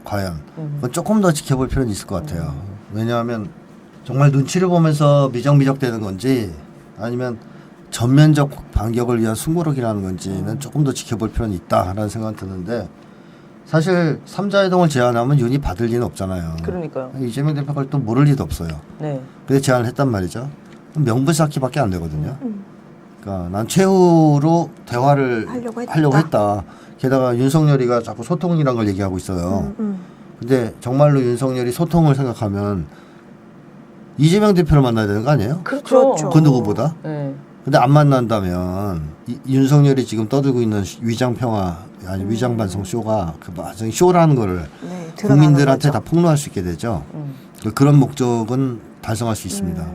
과연 그건 조금 더 지켜볼 필요는 있을 것 같아요. 왜냐하면 정말 눈치를 보면서 미적미적되는 건지 아니면 전면적 반격을 위한 숨고르기라는 건지는 조금 더 지켜볼 필요는 있다라는 생각이 드는데 사실 3자회동을 제안하면 윤이 받을 리는 없잖아요. 그러니까요. 이재명 대표가 그걸 또 모를 리도 없어요. 네. 그래서 제안을 했단 말이죠. 명분 쌓기밖에 안 되거든요. 그러니까 난 최후로 대화를 하려고 했다. 게다가 윤석열이가 자꾸 소통이란 걸 얘기하고 있어요. 근데 정말로 윤석열이 소통을 생각하면 이재명 대표를 만나야 되는 거 아니에요? 그렇죠. 그 누구보다? 네. 근데 안 만난다면 윤석열이 지금 떠들고 있는 위장평화 아니 위장반성 쇼가 그 완전히 쇼라는 거를 네, 드러나는 국민들한테 거죠. 다 폭로할 수 있게 되죠. 그런 목적은 달성할 수 있습니다.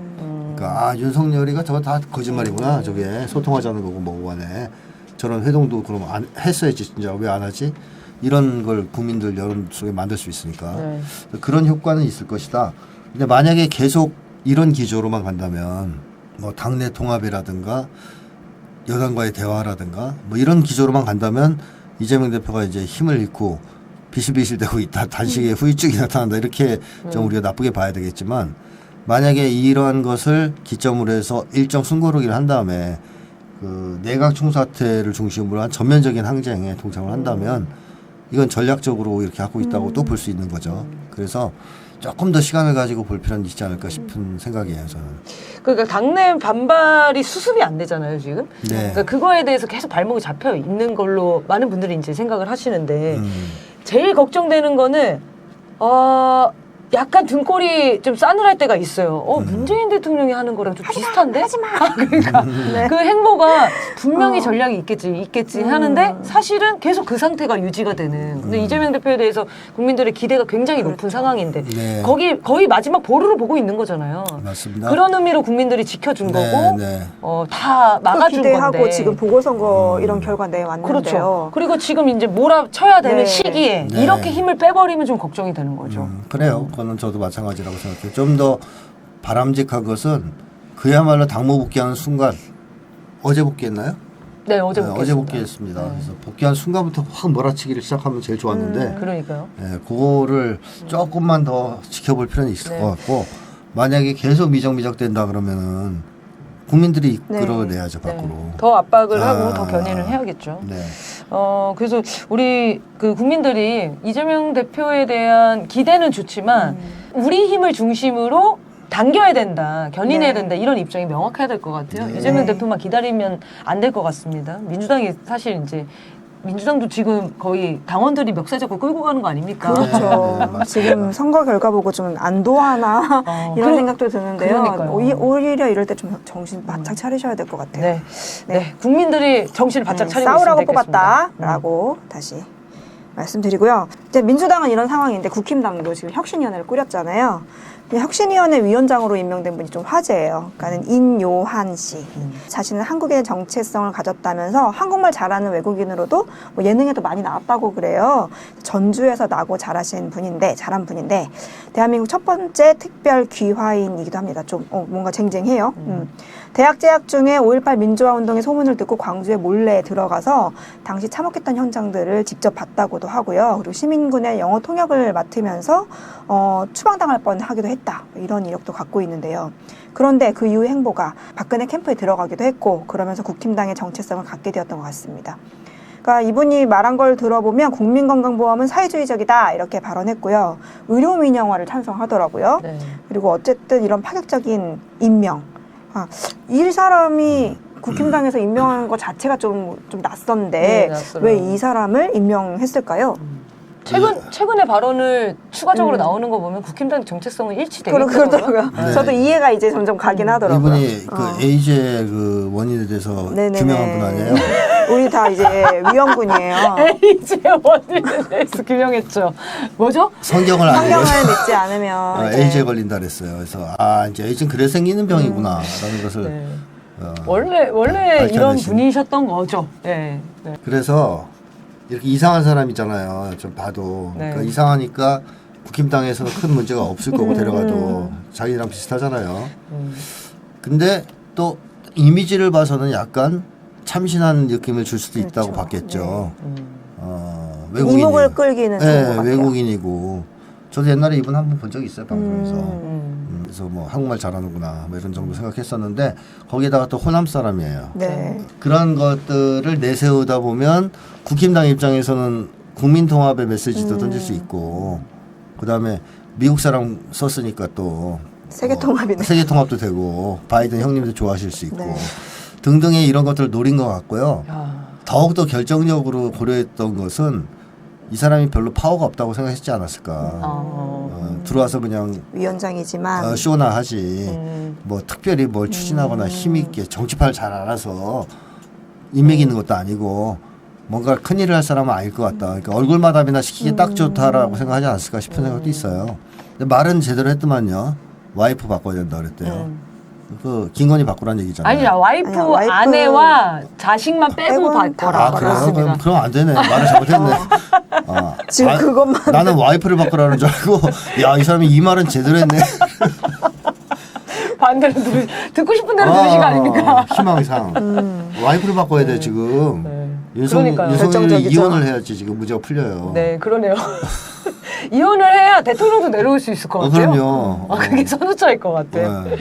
그러니까 윤석열이가 저거 다 거짓말이구나. 저게 소통하자는 거고 뭐고 간에 저런 회동도 그럼 했어야지 진짜 왜 안 하지? 이런 걸 국민들 여론 속에 만들 수 있으니까 네. 그런 효과는 있을 것이다. 근데 만약에 계속 이런 기조로만 간다면 뭐 당내 통합이라든가 여당과의 대화라든가 뭐 이런 기조로만 간다면 이재명 대표가 이제 힘을 잃고 비실비실대고 있다. 단식에 후유증이 나타난다. 이렇게 좀 우리가 나쁘게 봐야 되겠지만 만약에 이러한 것을 기점으로 해서 일정 숨고르기를 한 다음에 그 내각 총사태를 중심으로 한 전면적인 항쟁에 동참을 한다면 이건 전략적으로 이렇게 갖고 있다고 또 볼 수 있는 거죠. 그래서 조금 더 시간을 가지고 볼 필요는 있지 않을까 싶은 생각이에요, 저는. 그러니까 당내 반발이 수습이 안 되잖아요, 지금. 네. 그러니까 그거에 대해서 계속 발목이 잡혀 있는 걸로 많은 분들이 이제 생각을 하시는데 제일 걱정되는 거는 약간 등골이 좀 싸늘할 때가 있어요. 문재인 대통령이 하는 거랑 좀 비슷한데? 하지마. 그러니까 그 행보가 분명히 전략이 있겠지 하는데 사실은 계속 그 상태가 유지가 되는. 근데 이재명 대표에 대해서 국민들의 기대가 굉장히 높은 상황인데 네. 거의 마지막 보루를 보고 있는 거잖아요. 맞습니다. 그런 의미로 국민들이 지켜준 네, 거고 네. 다 막아준 기대하고 건데. 지금 보궐선거 이런 결과 내왔는데요. 그렇죠. 그리고 지금 이제 몰아쳐야 되는 네. 시기에 네. 이렇게 힘을 빼버리면 좀 걱정이 되는 거죠. 그래요. 그거는 저도 마찬가지라고 생각해요. 좀 더 바람직한 것은 그야말로 당무 복귀하는 순간 어제 복귀했나요? 네, 어제 네, 복귀했습니다. 어제 복귀했습니다. 그래서 복귀한 순간부터 확 몰아치기를 시작하면 제일 좋았는데 그러니까요. 네, 그거를 조금만 더 지켜볼 필요는 있을 네. 것 같고 만약에 계속 미적미적 된다 그러면은 국민들이 이끌어내야죠 밖으로. 더 압박을 하고 더 견인을 해야겠죠. 네. 그래서 우리 그 국민들이 이재명 대표에 대한 기대는 좋지만 우리 힘을 중심으로 당겨야 된다, 견인해야 네. 된다 이런 입장이 명확해야 될 것 같아요. 네. 이재명 네. 대표만 기다리면 안 될 것 같습니다. 민주당이 사실 이제 민주당도 지금 거의 당원들이 멱살 잡고 끌고 가는 거 아닙니까? 그렇죠. 네, 맞습니다. 지금 선거 결과 보고 좀 안도하나 이런 생각도 드는데요. 그러니까요. 오히려 이럴 때 좀 정신 바짝 차리셔야 될 것 같아요. 네. 네. 국민들이 정신을 바짝 차리고 싸우라고 있으면 되겠습니다. 뽑았다라고 다시 말씀드리고요. 이제 민주당은 이런 상황인데 국힘당도 지금 혁신위원회를 꾸렸잖아요. 이 혁신위원회 위원장으로 임명된 분이 좀 화제예요. 그러니까는 인요한 씨. 자신은 한국의 정체성을 가졌다면서 한국말 잘하는 외국인으로도 뭐 예능에도 많이 나왔다고 그래요. 전주에서 나고 잘한 분인데 대한민국 첫 번째 특별 귀화인이기도 합니다. 좀 뭔가 쟁쟁해요. 대학 재학 중에 5.18 민주화 운동의 소문을 듣고 광주에 몰래 들어가서 당시 참혹했던 현장들을 직접 봤다고도 하고요. 그리고 시민군의 영어 통역을 맡으면서 추방당할 뻔하기도 했다. 이런 이력도 갖고 있는데요. 그런데 그 이후 행보가 박근혜 캠프에 들어가기도 했고 그러면서 국힘당의 정체성을 갖게 되었던 것 같습니다. 그러니까 이분이 말한 걸 들어보면 국민건강보험은 사회주의적이다 이렇게 발언했고요. 의료민영화를 찬성하더라고요. 네. 그리고 어쨌든 이런 파격적인 임명. 이 사람이 국힘당에서 임명하는 것 자체가 좀 낯선데 네, 낯설어요. 왜 이 사람을 임명했을까요? 최근에 발언을 추가적으로 나오는 거 보면 국힘당 정체성은 그렇더라고요. 네. 저도 이해가 이제 점점 가긴 하더라고요. 이분이 그 에이즈의 그 원인에 대해서 네네네. 규명한 분 아니에요? 우리 다 이제 위험군이에요. 에이즈 원인에 대해서 규명했죠. 뭐죠? 성경을 안 읽어요. 성경을 믿지 않으면 이제 에이즈에 걸린다 그랬어요. 그래서 이제 에이즈는 그래 생기는 병이구나라는 것을 네. 어, 원래 이런 밝혀내신. 분이셨던 거죠. 네. 네. 그래서 이렇게 이상한 사람 있잖아요. 좀 봐도 네. 그러니까 이상하니까 국힘당에서는 큰 문제가 없을 거고 데려가도 자기랑 비슷하잖아요. 근데 또 이미지를 봐서는 약간 참신한 느낌을 줄 수도 있다고 그렇죠. 봤겠죠. 이목을 끌기는 좋은 것 같아요. 외국인이고 저도 옛날에 이분 한 번 본 적이 있어요 방송에서. 음. 그래서 뭐 한국말 잘하는구나 뭐 이런 정도 생각했었는데 거기다가 또 호남 사람이에요. 네. 그런 것들을 내세우다 보면 국힘당 입장에서는 국민 통합의 메시지도 던질 수 있고 그다음에 미국 사람 썼으니까 또 세계 통합이네. 세계 통합도 되고 바이든 형님도 좋아하실 수 있고 네. 등등의 이런 것들을 노린 것 같고요. 야. 더욱더 결정적으로 고려했던 것은 이 사람이 별로 파워가 없다고 생각했지 않았을까. 들어와서 그냥 위원장이지만 쇼나 하지 뭐 특별히 뭘 추진하거나 힘있게 정치판을 잘 알아서 인맥이 있는 것도 아니고 뭔가 큰일을 할 사람은 아닐 것 같다. 그러니까 얼굴마담이나 시키기 딱 좋다라고 생각하지 않았을까 싶은 생각도 있어요. 근데 말은 제대로 했더만요. 와이프 바꿔야 된다 그랬대요. 그 김건희 바꾸란 얘기잖아요. 아니야 와이프 아내와 자식만 빼고 빼고는 다 바꿔라. 그래요? 그렇습니다. 그럼 안 되네. 말을 잘못했네. 지금 그것만 나는 와이프를 바꾸라는 줄 알고 야 이 사람이 이 말은 제대로 했네. 반대로 듣고 싶은 대로 들으신 거 아닙니까? 희망상 와이프를 바꿔야 돼 지금. 그러니까요. 윤석열이 결정적이죠. 이혼을 해야지 지금 문제가 풀려요. 네, 그러네요. 이혼을 해야 대통령도 내려올 수 있을 것 같아요. 그럼요. 그게 선우차일 것 같아. 네.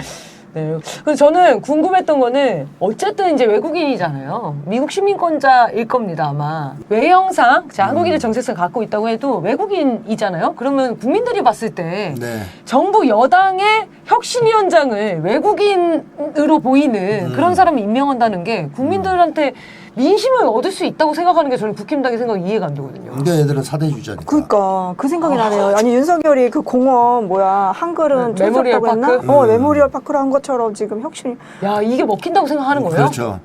네. 그래서 저는 궁금했던 거는 어쨌든 이제 외국인이잖아요. 미국 시민권자일 겁니다, 아마. 외형상, 자, 한국인의 정체성 갖고 있다고 해도 외국인이잖아요. 그러면 국민들이 봤을 때 네. 정부 여당의 혁신위원장을 외국인으로 보이는 그런 사람을 임명한다는 게 국민들한테 민심을 얻을 수 있다고 생각하는 게 저는 국힘당의 생각이 이해가 안 되거든요. 그러니까 얘들은 사대주자니까. 그러니까 그 생각이 나네요. 아니 윤석열이 그 공원 한글은 네, 메모리얼 촌스럽다고 했나? 파크? 메모리얼 파크로 한 것처럼 지금 혁신이 야, 이게 먹힌다고 생각하는 거예요? 그렇죠.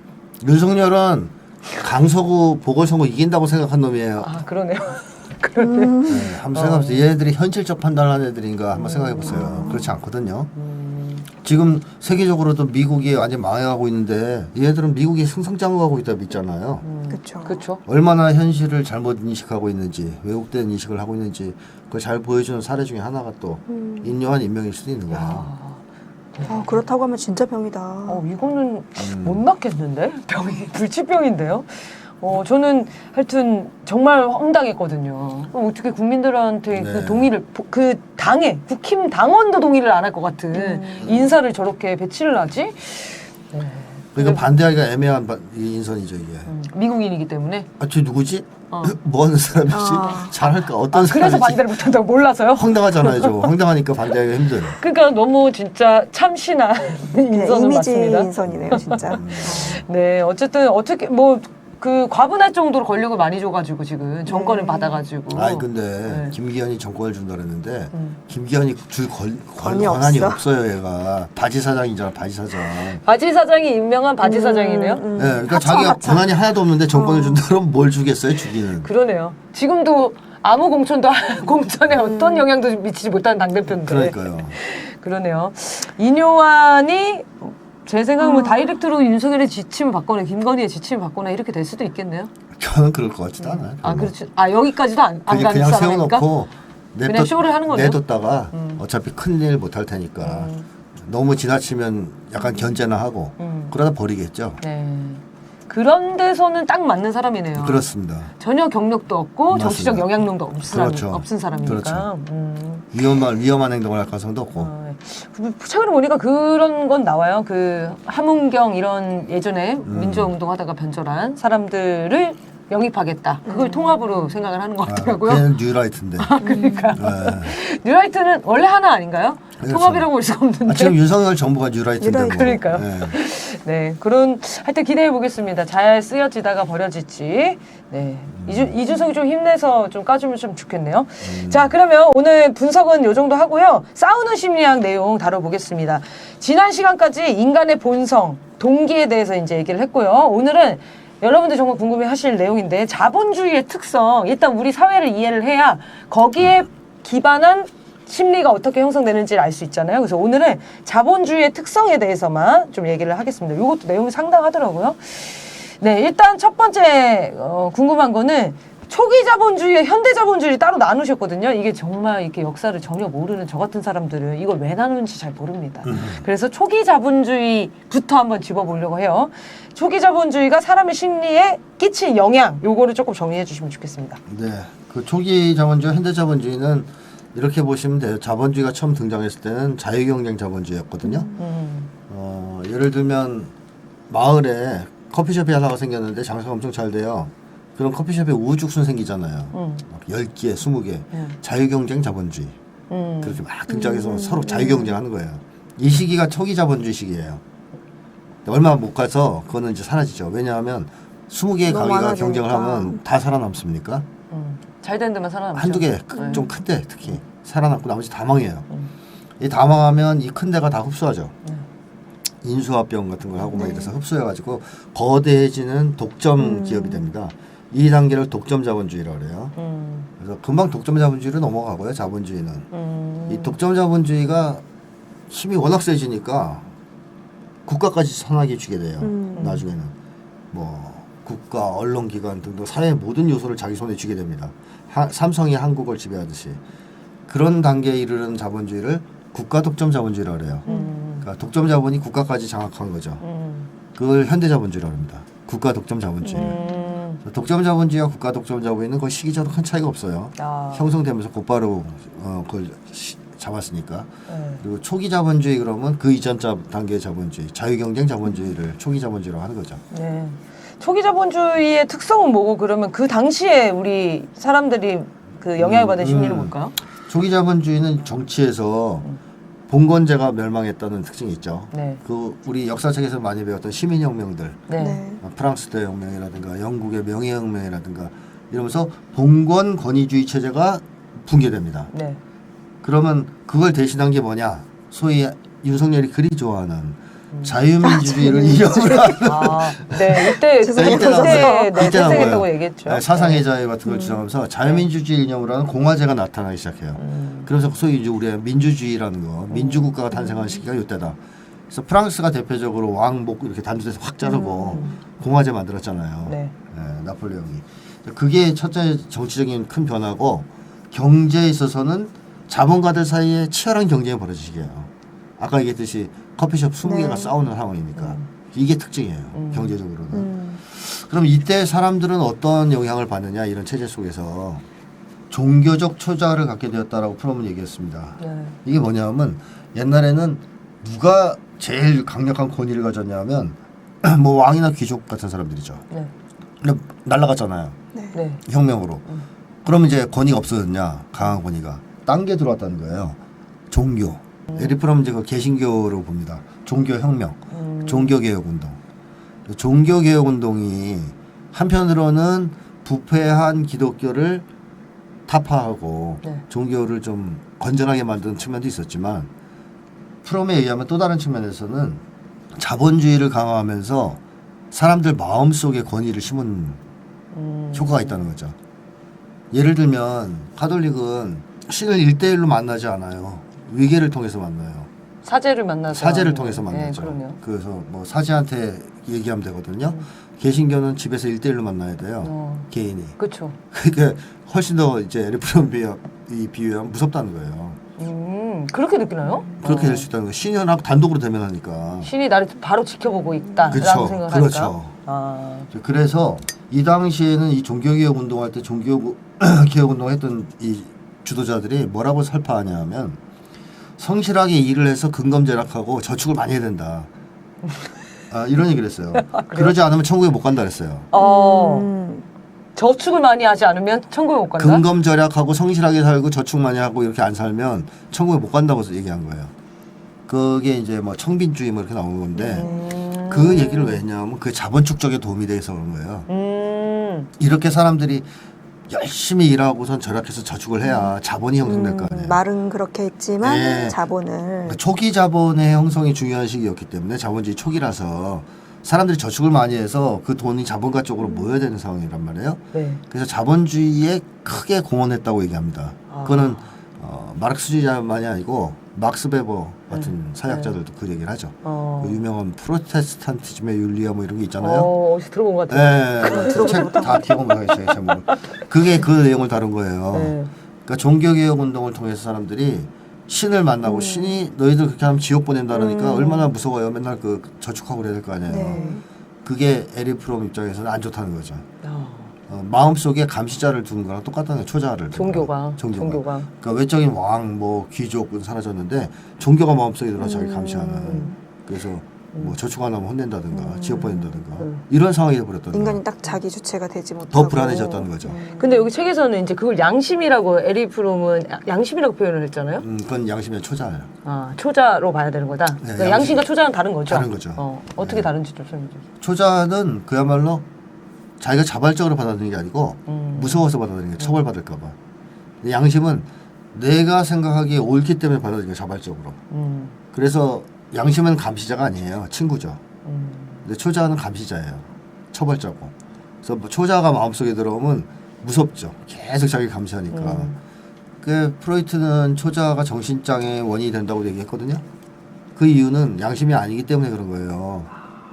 윤석열은 강서구 보궐선거 이긴다고 생각한 놈이에요. 아, 그러네요. 네, 한번 생각해보세요. 얘네들이 현실적 판단하는 애들인가 한번 생각해보세요. 그렇지 않거든요. 지금 세계적으로도 미국이 완전 망해가고 있는데 얘들은 미국이 승승장구하고 있다고 믿잖아요. 그렇죠. 그렇죠. 얼마나 현실을 잘못 인식하고 있는지 왜곡된 인식을 하고 있는지 그걸 잘 보여주는 사례 중에 하나가 또 인요한 임명일 수도 있는 거예요. 그렇다고 하면 진짜 병이다. 이거는 못 낳겠는데? 병이 불치병인데요? 저는 하여튼 정말 황당했거든요. 그럼 어떻게 국민들한테 네. 그 동의를, 그 당에, 국힘 당원도 동의를 안 할 것 같은 인사를 저렇게 배치를 하지? 네. 그러니까 반대하기가 애매한 이 인선이죠 이게. 미국인이기 때문에. 저 누구지? 뭐 하는 사람이지? 잘할까? 어떤 사람이지? 그래서 반대를 못한다고 몰라서요? 황당하잖아요. 저 황당하니까 반대하기가 힘들어요. 그러니까 너무 진짜 참신한 인선은 이미지 맞습니다. 인선이네요, 진짜. 네, 어쨌든 어떻게 그 과분할 정도로 권력을 많이 줘가지고 지금 정권을 받아가지고. 아니 근데 네. 김기현이 정권을 준다 그랬는데 김기현이 줄 권이 권한이 없어. 없어요. 얘가 바지 사장이잖아. 바지 사장. 바지 사장이 임명한 바지 사장이네요. 네, 그러니까 하청, 자기가 하청. 권한이 하나도 없는데 정권을 준다 그러면 뭘 주겠어요? 주기는. 그러네요. 지금도 아무 공천도 공천에 어떤 영향도 미치지 못하는 당대표인데. 그러니까요. 그러네요. 이뇨환이 제 생각은 다이렉트로 윤석열의 지침을 받거나 김건희의 지침을 받거나 이렇게 될 수도 있겠네요. 저는 그럴 것 같지도 않아요. 아, 그렇지. 여기까지도 안 가는 그냥 사람이니까. 세워놓고 그냥 쇼를 하는 거네요. 내뒀다가 어차피 큰일 못 할 테니까 너무 지나치면 약간 견제나 하고 그러다 버리겠죠. 네. 그런 데서는 딱 맞는 사람이네요. 그렇습니다. 전혀 경력도 없고 맞습니다. 정치적 영향력도 그렇죠. 없은 사람이니까. 그렇죠. 위험한 행동을 할 가능성도 없고. 최근에 보니까 그런 건 나와요. 그 함은경 이런 예전에 민주화운동 하다가 변절한 사람들을 영입하겠다. 그걸 통합으로 생각을 하는 것 같더라고요. 걔는 뉴라이트인데. 그러니까 네. 뉴라이트는 원래 하나 아닌가요? 그렇죠. 통합이라고 볼 수가 없는데. 지금 윤석열 정부가 뉴라이트인데. 뭐. 그러니까요. 네. 네, 그런 하여튼 기대해 보겠습니다. 잘 쓰여지다가 버려질지. 네, 이준석이 좀 힘내서 좀 까주면 좀 좋겠네요. 자, 그러면 오늘 분석은 요 정도 하고요. 싸우는 심리학 내용 다뤄보겠습니다. 지난 시간까지 인간의 본성, 동기에 대해서 이제 얘기를 했고요. 오늘은 여러분들 정말 궁금해하실 내용인데 자본주의의 특성, 일단 우리 사회를 이해를 해야 거기에 기반한 심리가 어떻게 형성되는지를 알 수 있잖아요. 그래서 오늘은 자본주의의 특성에 대해서만 좀 얘기를 하겠습니다. 이것도 내용이 상당하더라고요. 네, 일단 첫 번째 궁금한 거는 초기 자본주의와 현대 자본주의를 따로 나누셨거든요. 이게 정말 이렇게 역사를 전혀 모르는 저 같은 사람들은 이걸 왜 나누는지 잘 모릅니다. 그래서 초기 자본주의부터 한번 짚어보려고 해요. 초기 자본주의가 사람의 심리에 끼친 영향, 요거를 조금 정리해 주시면 좋겠습니다. 네, 그 초기 자본주의, 현대 자본주의는 이렇게 보시면 돼요. 자본주의가 처음 등장했을 때는 자유경쟁 자본주의였거든요. 예를 들면 마을에 커피숍이 하나가 생겼는데 장사가 엄청 잘 돼요. 그럼 커피숍에 우후죽순 생기잖아요. 막 10개, 20개. 자유경쟁 자본주의. 그렇게 막 등장해서 서로 자유경쟁하는 거예요. 이 시기가 초기 자본주의 시기예요. 얼마 못 가서 그거는 이제 사라지죠. 왜냐하면 20개의 너무 가게가 많아지니까. 경쟁을 하면 다 살아남습니까? 잘 되는 데만 살아남죠. 한두 개, 좀 큰데 특히 살아남고 나머지 다 망해요. 이 다 망하면 이 큰 데가 다 흡수하죠. 인수합병 같은 걸 하고 막 이래서 흡수해가지고 거대해지는 독점 기업이 됩니다. 이 단계를 독점 자본주의라고 그래요. 그래서 금방 독점 자본주의로 넘어가고요. 자본주의는 이 독점 자본주의가 힘이 워낙 세지니까 국가까지 선하게 주게 돼요. 나중에는 뭐 국가, 언론기관 등등 사회의 모든 요소를 자기 손에 쥐게 됩니다. 삼성이 한국을 지배하듯이 그런 단계에 이르는 자본주의를 국가 독점 자본주의라고 그래요. 그러니까 독점 자본이 국가까지 장악한 거죠. 그걸 현대 자본주의라고 합니다. 국가 독점 자본주의를. 독점 자본주의와 국가 독점 자본주의는 거의 시기적으로 큰 차이가 없어요. 형성되면서 곧바로 그걸 잡았으니까. 그리고 초기 자본주의 그러면 그 이전 단계의 자본주의, 자유경쟁 자본주의를 초기 자본주의라고 하는 거죠. 네. 초기 자본주의의 특성은 뭐고 그러면 그 당시에 우리 사람들이 그 영향을 받은 심리는 뭘까요? 초기 자본주의는 정치에서 봉건제가 멸망했다는 특징이 있죠. 네. 그 우리 역사책에서 많이 배웠던 시민혁명들, 네. 프랑스 대혁명이라든가 영국의 명예혁명이라든가 이러면서 봉건 권위주의 체제가 붕괴됩니다. 네. 그러면 그걸 대신한 게 뭐냐? 소위 윤석열이 그리 좋아하는 자유민주주의를 이념으로 하는 네, 이때 이때 고 얘기했죠. 네, 사상의 자유 같은 걸 주장하면서 자유민주주의 이념으로 하는 공화제가 나타나기 시작해요. 그래서 소위 이제 우리의 민주주의라는 거, 민주국가가 탄생한 시기가 이때다. 그래서 프랑스가 대표적으로 왕복 이렇게 단두대에서 확 자르고 공화제 만들었잖아요. 네. 나폴레옹이. 그게 첫째 정치적인 큰 변화고 경제에 있어서는 자본가들 사이에 치열한 경쟁이 벌어지게요. 아까 얘기했듯이 커피숍 20개가 싸우는 상황이니까 이게 특징이에요. 경제적으로는. 그럼 이때 사람들은 어떤 영향을 받느냐 이런 체제 속에서 종교적 초자를 갖게 되었다라고 프롬은 얘기했습니다. 네. 이게 뭐냐면 옛날에는 누가 제일 강력한 권위를 가졌냐면 뭐 왕이나 귀족 같은 사람들이죠. 네. 근데 날라갔잖아요. 네. 혁명으로. 그러면 이제 권위가 없어졌냐? 강한 권위가. 딴 게 들어왔다는 거예요. 종교. 에리프롬은 이제 그 개신교로 봅니다. 종교혁명, 종교개혁운동. 종교개혁운동이 한편으로는 부패한 기독교를 타파하고 종교를 좀 건전하게 만드는 측면도 있었지만 프롬에 의하면 또 다른 측면에서는 자본주의를 강화하면서 사람들 마음속에 권위를 심은 효과가 있다는 거죠. 예를 들면 가톨릭은 신을 1대1로 만나지 않아요. 위계를 통해서 만나요. 사제를 만나서 사제를 통해서 만나죠. 네, 그래서 뭐 사제한테 얘기하면 되거든요. 개신교는 집에서 1대1로 만나야 돼요. 개인이. 그렇죠. 그게 훨씬 더 이제 에리프롬 비유하면 무섭다는 거예요. 그렇게 느끼나요? 그렇게 될 수 있다는 거예요. 신이랑 단독으로 대면하니까. 신이 나를 바로 지켜보고 있다라고 그쵸, 생각하니까. 그렇죠. 그래서 이 당시에는 이 종교개혁 운동할 때 종교개혁 운동했던 이 주도자들이 뭐라고 설파하냐면 성실하게 일을 해서 근검절약하고 저축을 많이 해야 된다. 이런 얘기를 했어요. 그러지 않으면 천국에 못 간다 그랬어요. 저축을 많이 하지 않으면 천국에 못 간다? 근검절약하고 성실하게 살고 저축 많이 하고 이렇게 안 살면 천국에 못 간다고 얘기한 거예요. 그게 이제 뭐 청빈주의 뭐 이렇게 나오는 건데 그 얘기를 왜 했냐면 그 자본 축적에 도움이 돼서 그런 거예요. 이렇게 사람들이 열심히 일하고선 절약해서 저축을 해야 자본이 형성될 거 아니에요. 말은 그렇게 했지만 네. 자본을 그러니까 초기 자본의 형성이 중요한 시기였기 때문에 자본주의 초기라서 사람들이 저축을 많이 해서 그 돈이 자본가 쪽으로 모여야 되는 상황이란 말이에요. 네. 그래서 자본주의에 크게 공헌했다고 얘기합니다. 그거는 마르크스주의자만이 아니고 막스 베버 같은 사회학자들도 그 얘기를 하죠. 그 유명한 프로테스탄티즘의 윤리야 뭐 이런 게 있잖아요. 어디서 들어본 것 같아요. 네, 책다 기억 못하겠어요, 제목을. 그게 그 내용을 다룬 거예요. 네. 그러니까 종교개혁 운동을 통해서 사람들이 신을 만나고 신이 너희들 그렇게 하면 지옥 보낸다 그러니까 얼마나 무서워요. 맨날 그 저축하고 그래야 될 거 아니에요. 네. 그게 에릭 프롬 입장에서는 안 좋다는 거죠. 마음속에 감시자를 두는 거랑 똑같다는 거예요. 초자를. 종교가. 그러니까 외적인 왕, 뭐 귀족은 사라졌는데 종교가 마음속에 들어서 자기 감시하는. 그래서 뭐 저축 안 하면 혼낸다든가 지옥 보낸다든가 이런 상황이 돼버렸다는 거예요. 인간이 딱 자기 주체가 되지 못하고 더 불안해졌다는 거죠. 근데 여기 책에서는 이제 그걸 양심이라고 에리 프롬은 양심이라고 표현을 했잖아요. 그건 양심의 초자예요. 초자로 봐야 되는 거다. 네, 그러니까 양심과 초자는 다른 거죠. 다른 거죠. 어떻게 다른지 좀 설명해 주세요. 초자는 그야말로 자기가 자발적으로 받아들이는 게 아니고 무서워서 받아들이는 게 처벌받을까 봐. 양심은 내가 생각하기에 옳기 때문에 받아들이는 게 자발적으로. 그래서 양심은 감시자가 아니에요. 친구죠. 근데 초자는 감시자예요. 처벌자고. 그래서 뭐 초자가 마음속에 들어오면 무섭죠. 계속 자기 감시하니까. 그 프로이트는 초자가 정신장애의 원인이 된다고 얘기했거든요. 그 이유는 양심이 아니기 때문에 그런 거예요.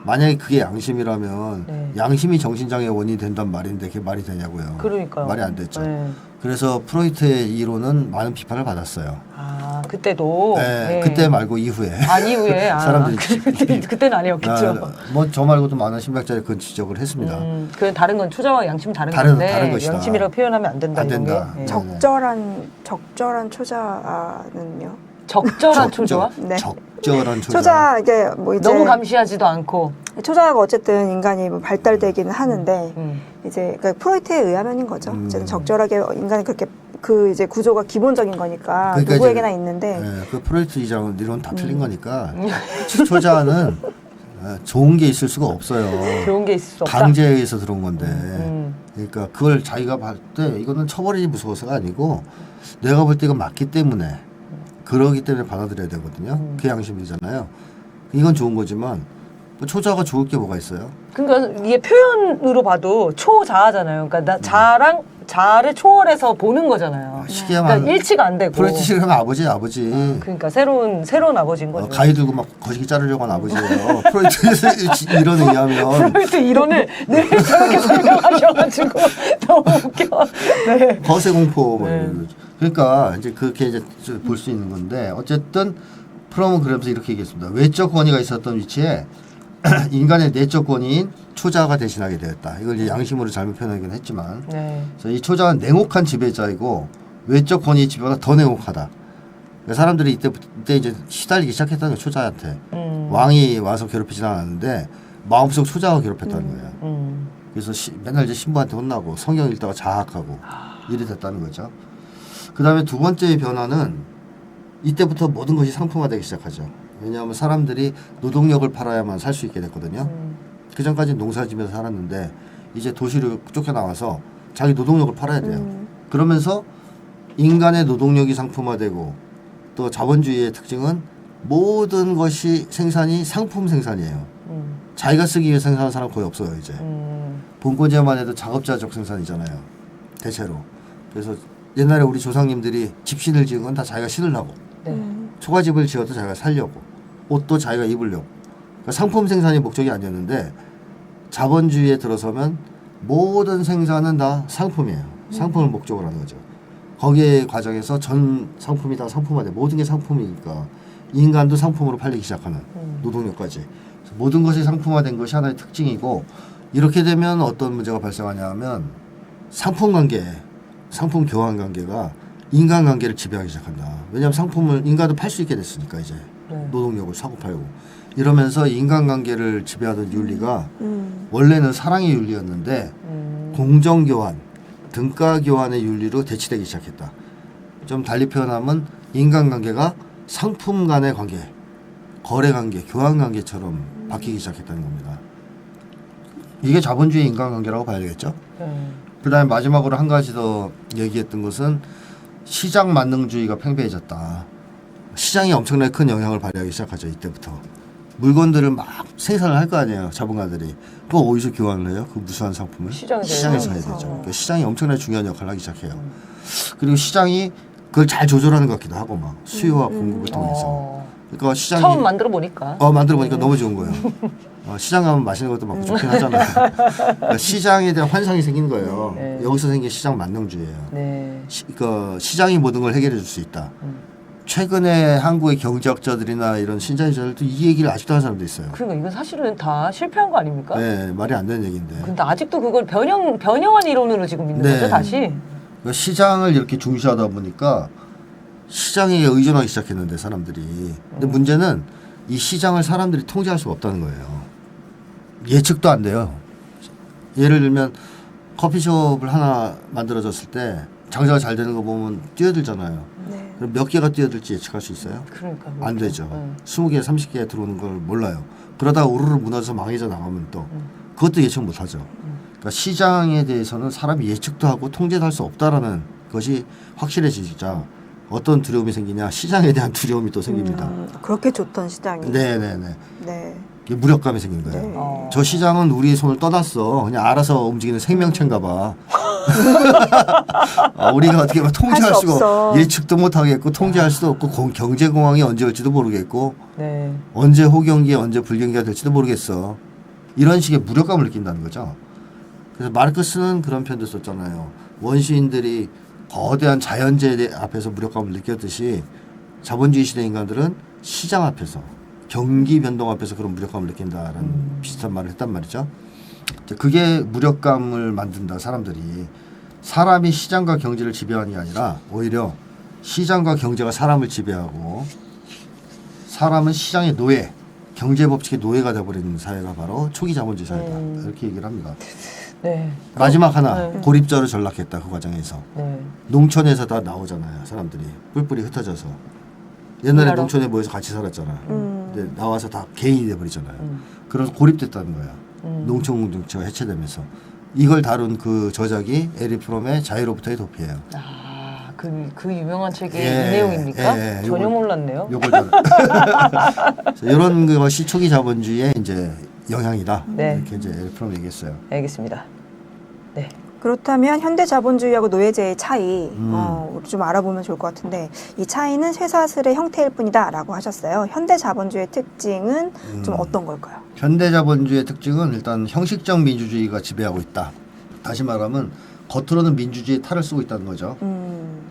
만약에 그게 양심이라면 네. 양심이 정신장애의 원인이 된단 말인데 그게 말이 되냐고요. 그러니까요. 말이 안 됐죠. 네. 그래서 프로이트의 이론은 많은 비판을 받았어요. 그때도. 네, 그때 말고 이후에. 이후에. 사람들이 그때는 아니었겠죠. 뭐 저 말고도 많은 심리학자들이 그건 지적을 했습니다. 그 다른 건 초자와 양심은 다른 건데 다른 것이다. 양심이라고 표현하면 안 된다. 안 이런 된다. 게. 네. 적절한 초자는요. 적절한 초자와? 네. 적절한 초자. 초자 이게 뭐 이제 너무 감시하지도 않고. 초자가 어쨌든 인간이 뭐 발달되기는 하는데 음. 이제 그러니까 프로이트에 의하면인 거죠. 어쨌든 적절하게 인간이 그렇게 그 이제 구조가 기본적인 거니까 그러니까 누구에게나 이제, 있는데 그 프로이트 이론 다 틀린 거니까 초자는 좋은 게 있을 수가 없어요. 좋은 게 있을 수 없다. 강제에 의해서 들어온 건데. 그러니까 그걸 자기가 봤을 때 이거는 처벌이 무서워서가 아니고 내가 볼 때 이건 맞기 때문에 그러기 때문에 받아들여야 되거든요. 그 양심이잖아요. 이건 좋은 거지만 초자가 좋을 게 뭐가 있어요? 그러니까 이게 표현으로 봐도 초자아잖아요. 그러니까 자랑 자를 초월해서 보는 거잖아요. 시기야만 그러니까 일치가 안 되고. 프로이트 식으로 하면 아버지. 그러니까 새로운 아버지인 거죠. 가위 들고 막 거시기 자르려고 하는 아버지예요. 프로이트 이론에 의하면. 프로이트 이론을 늘 저렇게 설명하셔가지고 너무 웃겨. 네. 거세 공포 뭐 네. 이런 거죠. 그러니까 이제 그렇게 이제 볼 수 있는 건데 어쨌든 프롬은 그러면서 이렇게 얘기했습니다. 외적 권위가 있었던 위치에 인간의 내적 권위인 초자가 대신하게 되었다. 이걸 이제 양심으로 잘못 표현하긴 했지만, 네. 그래서 이 초자는 냉혹한 지배자이고 외적 권위의 지배가 더 냉혹하다. 그러니까 사람들이 이때 이제 시달리기 시작했다는 거예요. 초자한테 왕이 와서 괴롭히지는 않았는데 마음속 초자가 괴롭혔다는 거예요. 그래서 맨날 이제 신부한테 혼나고 성경 읽다가 자학하고 일이 됐다는 거죠. 그 다음에 두 번째 변화는 이때부터 모든 것이 상품화되기 시작하죠. 왜냐하면 사람들이 노동력을 팔아야만 살 수 있게 됐거든요. 그 전까지는 농사지면서 살았는데 이제 도시로 쫓겨나와서 자기 노동력을 팔아야 돼요. 그러면서 인간의 노동력이 상품화되고 또 자본주의의 특징은 모든 것이 생산이 상품 생산이에요. 자기가 쓰기 위해 생산하는 사람 거의 없어요 이제. 본권제만 해도 작업자적 생산이잖아요. 대체로. 그래서 옛날에 우리 조상님들이 집신을 지은 건 다 자기가 신으려고. 네. 초가집을 지어도 자기가 살려고. 옷도 자기가 입으려고. 그러니까 상품 생산이 목적이 아니었는데 자본주의에 들어서면 모든 생산은 다 상품이에요. 상품을 목적으로 하는 거죠. 거기에 과정에서 전 상품이 다 상품화돼. 모든 게 상품이니까 인간도 상품으로 팔리기 시작하는 노동력까지. 그래서 모든 것이 상품화된 것이 하나의 특징이고 이렇게 되면 어떤 문제가 발생하냐 하면 상품 관계, 상품 교환 관계가 인간 관계를 지배하기 시작한다. 왜냐하면 상품을 인간도 팔 수 있게 됐으니까 이제 노동력을 사고 팔고 이러면서 인간 관계를 지배하던 윤리가 원래는 사랑의 윤리였는데 공정 교환, 등가 교환의 윤리로 대치되기 시작했다. 좀 달리 표현하면 인간 관계가 상품 간의 관계, 거래 관계, 교환 관계처럼 바뀌기 시작했다는 겁니다. 이게 자본주의 인간관계라고 봐야 되겠죠. 그다음에 마지막으로 한 가지 더 얘기했던 것은 시장 만능주의가 팽배해졌다. 시장이 엄청나게 큰 영향을 발휘하기 시작하죠. 이때부터. 물건들을 막 생산을 할 거 아니에요. 자본가들이. 그거 어디서 교환을 해요? 그 무수한 상품을? 시장에서 해야 되죠. 그러니까 시장이 엄청나게 중요한 역할을 하기 시작해요. 그리고 시장이 그걸 잘 조절하는 것 같기도 하고 막 수요와 공급을 통해서. 그러니까 시장이 처음 만들어 보니까. 만들어 보니까 너무 좋은 거예요. 시장 가면 맛있는 것도 많고 좋긴 하잖아요. 그러니까 시장에 대한 환상이 생긴 거예요. 네. 여기서 생긴 시장 만능주의예요. 네. 그러니까 시장이 모든 걸 해결해 줄 수 있다. 최근에 한국의 경제학자들이나 이런 신자유자들도 이 얘기를 아직도 하는 사람도 있어요. 그러니까 이건 사실은 다 실패한 거 아닙니까? 네, 말이 안 되는 얘기인데. 근데 아직도 그걸 변형한 이론으로 지금 있는 네. 거죠, 다시? 그러니까 시장을 이렇게 중시하다 보니까 시장에 의존하기 시작했는데 사람들이. 근데 문제는 이 시장을 사람들이 통제할 수가 없다는 거예요. 예측도 안 돼요. 예를 들면 커피숍을 하나 만들어졌을 때 장사가 잘 되는 거 보면 뛰어들잖아요. 네. 그럼 몇 개가 뛰어들지 예측할 수 있어요? 그러니까. 안 되죠. 네. 20개, 30개 들어오는 걸 몰라요. 그러다가 우르르 무너져서 망해져 나가면 또 그것도 예측 못 하죠. 그러니까 시장에 대해서는 사람이 예측도 하고 통제도 할 수 없다라는 것이 확실해지자 어떤 두려움이 생기냐? 시장에 대한 두려움이 또 생깁니다. 그렇게 좋던 시장이. 네네네. 네. 이게 무력감이 생긴 거예요. 네. 저 시장은 우리의 손을 떠났어. 그냥 알아서 움직이는 생명체인가 봐. 우리가 어떻게 막 통제할 할수 수가 없어. 예측도 못 하겠고 통제할 수도 없고 경제 공황이 언제 올지도 모르겠고 네. 언제 호경기 언제 불경기가 될지도 모르겠어. 이런 식의 무력감을 느낀다는 거죠. 그래서 마르크스는 그런 편도 썼잖아요. 원시인들이 거대한 자연재해 앞에서 무력감을 느꼈듯이 자본주의 시대 인간들은 시장 앞에서 경기 변동 앞에서 그런 무력감을 느낀다라는 비슷한 말을 했단 말이죠. 그게 무력감을 만든다. 사람들이 사람이 시장과 경제를 지배하는 게 아니라 오히려 시장과 경제가 사람을 지배하고 사람은 시장의 노예, 경제 법칙의 노예가 되어버리는 사회가 바로 초기 자본주의 사회다. 이렇게 얘기를 합니다. 네. 마지막 하나 네. 고립자로 전락했다. 그 과정에서 네. 농촌에서 다 나오잖아요. 사람들이 뿔뿔이 흩어져서 옛날에 우리나라? 농촌에 모여서 같이 살았잖아. 근데 나와서 다 개인이 돼버리잖아요. 그래서 고립됐다는 거야. 농촌 공동체가 해체되면서 이걸 다룬 그 저작이 에리 프롬의 자유로부터의 도피예요. 아, 그 유명한 책이 예, 이 내용입니까? 예, 전혀 요걸- 몰랐네요. 요걸 다룬. 이런 것이 초기 자본주의의 이제 영향이다. 네. 이렇게 이제 에리 프롬이 얘기했어요. 알겠습니다. 네. 그렇다면 현대 자본주의하고 노예제의 차이 우리 좀 알아보면 좋을 것 같은데 이 차이는 쇠사슬의 형태일 뿐이다라고 하셨어요. 현대 자본주의의 특징은 좀 어떤 걸까요? 현대 자본주의의 특징은 일단 형식적 민주주의가 지배하고 있다. 다시 말하면 겉으로는 민주주의의 탈을 쓰고 있다는 거죠.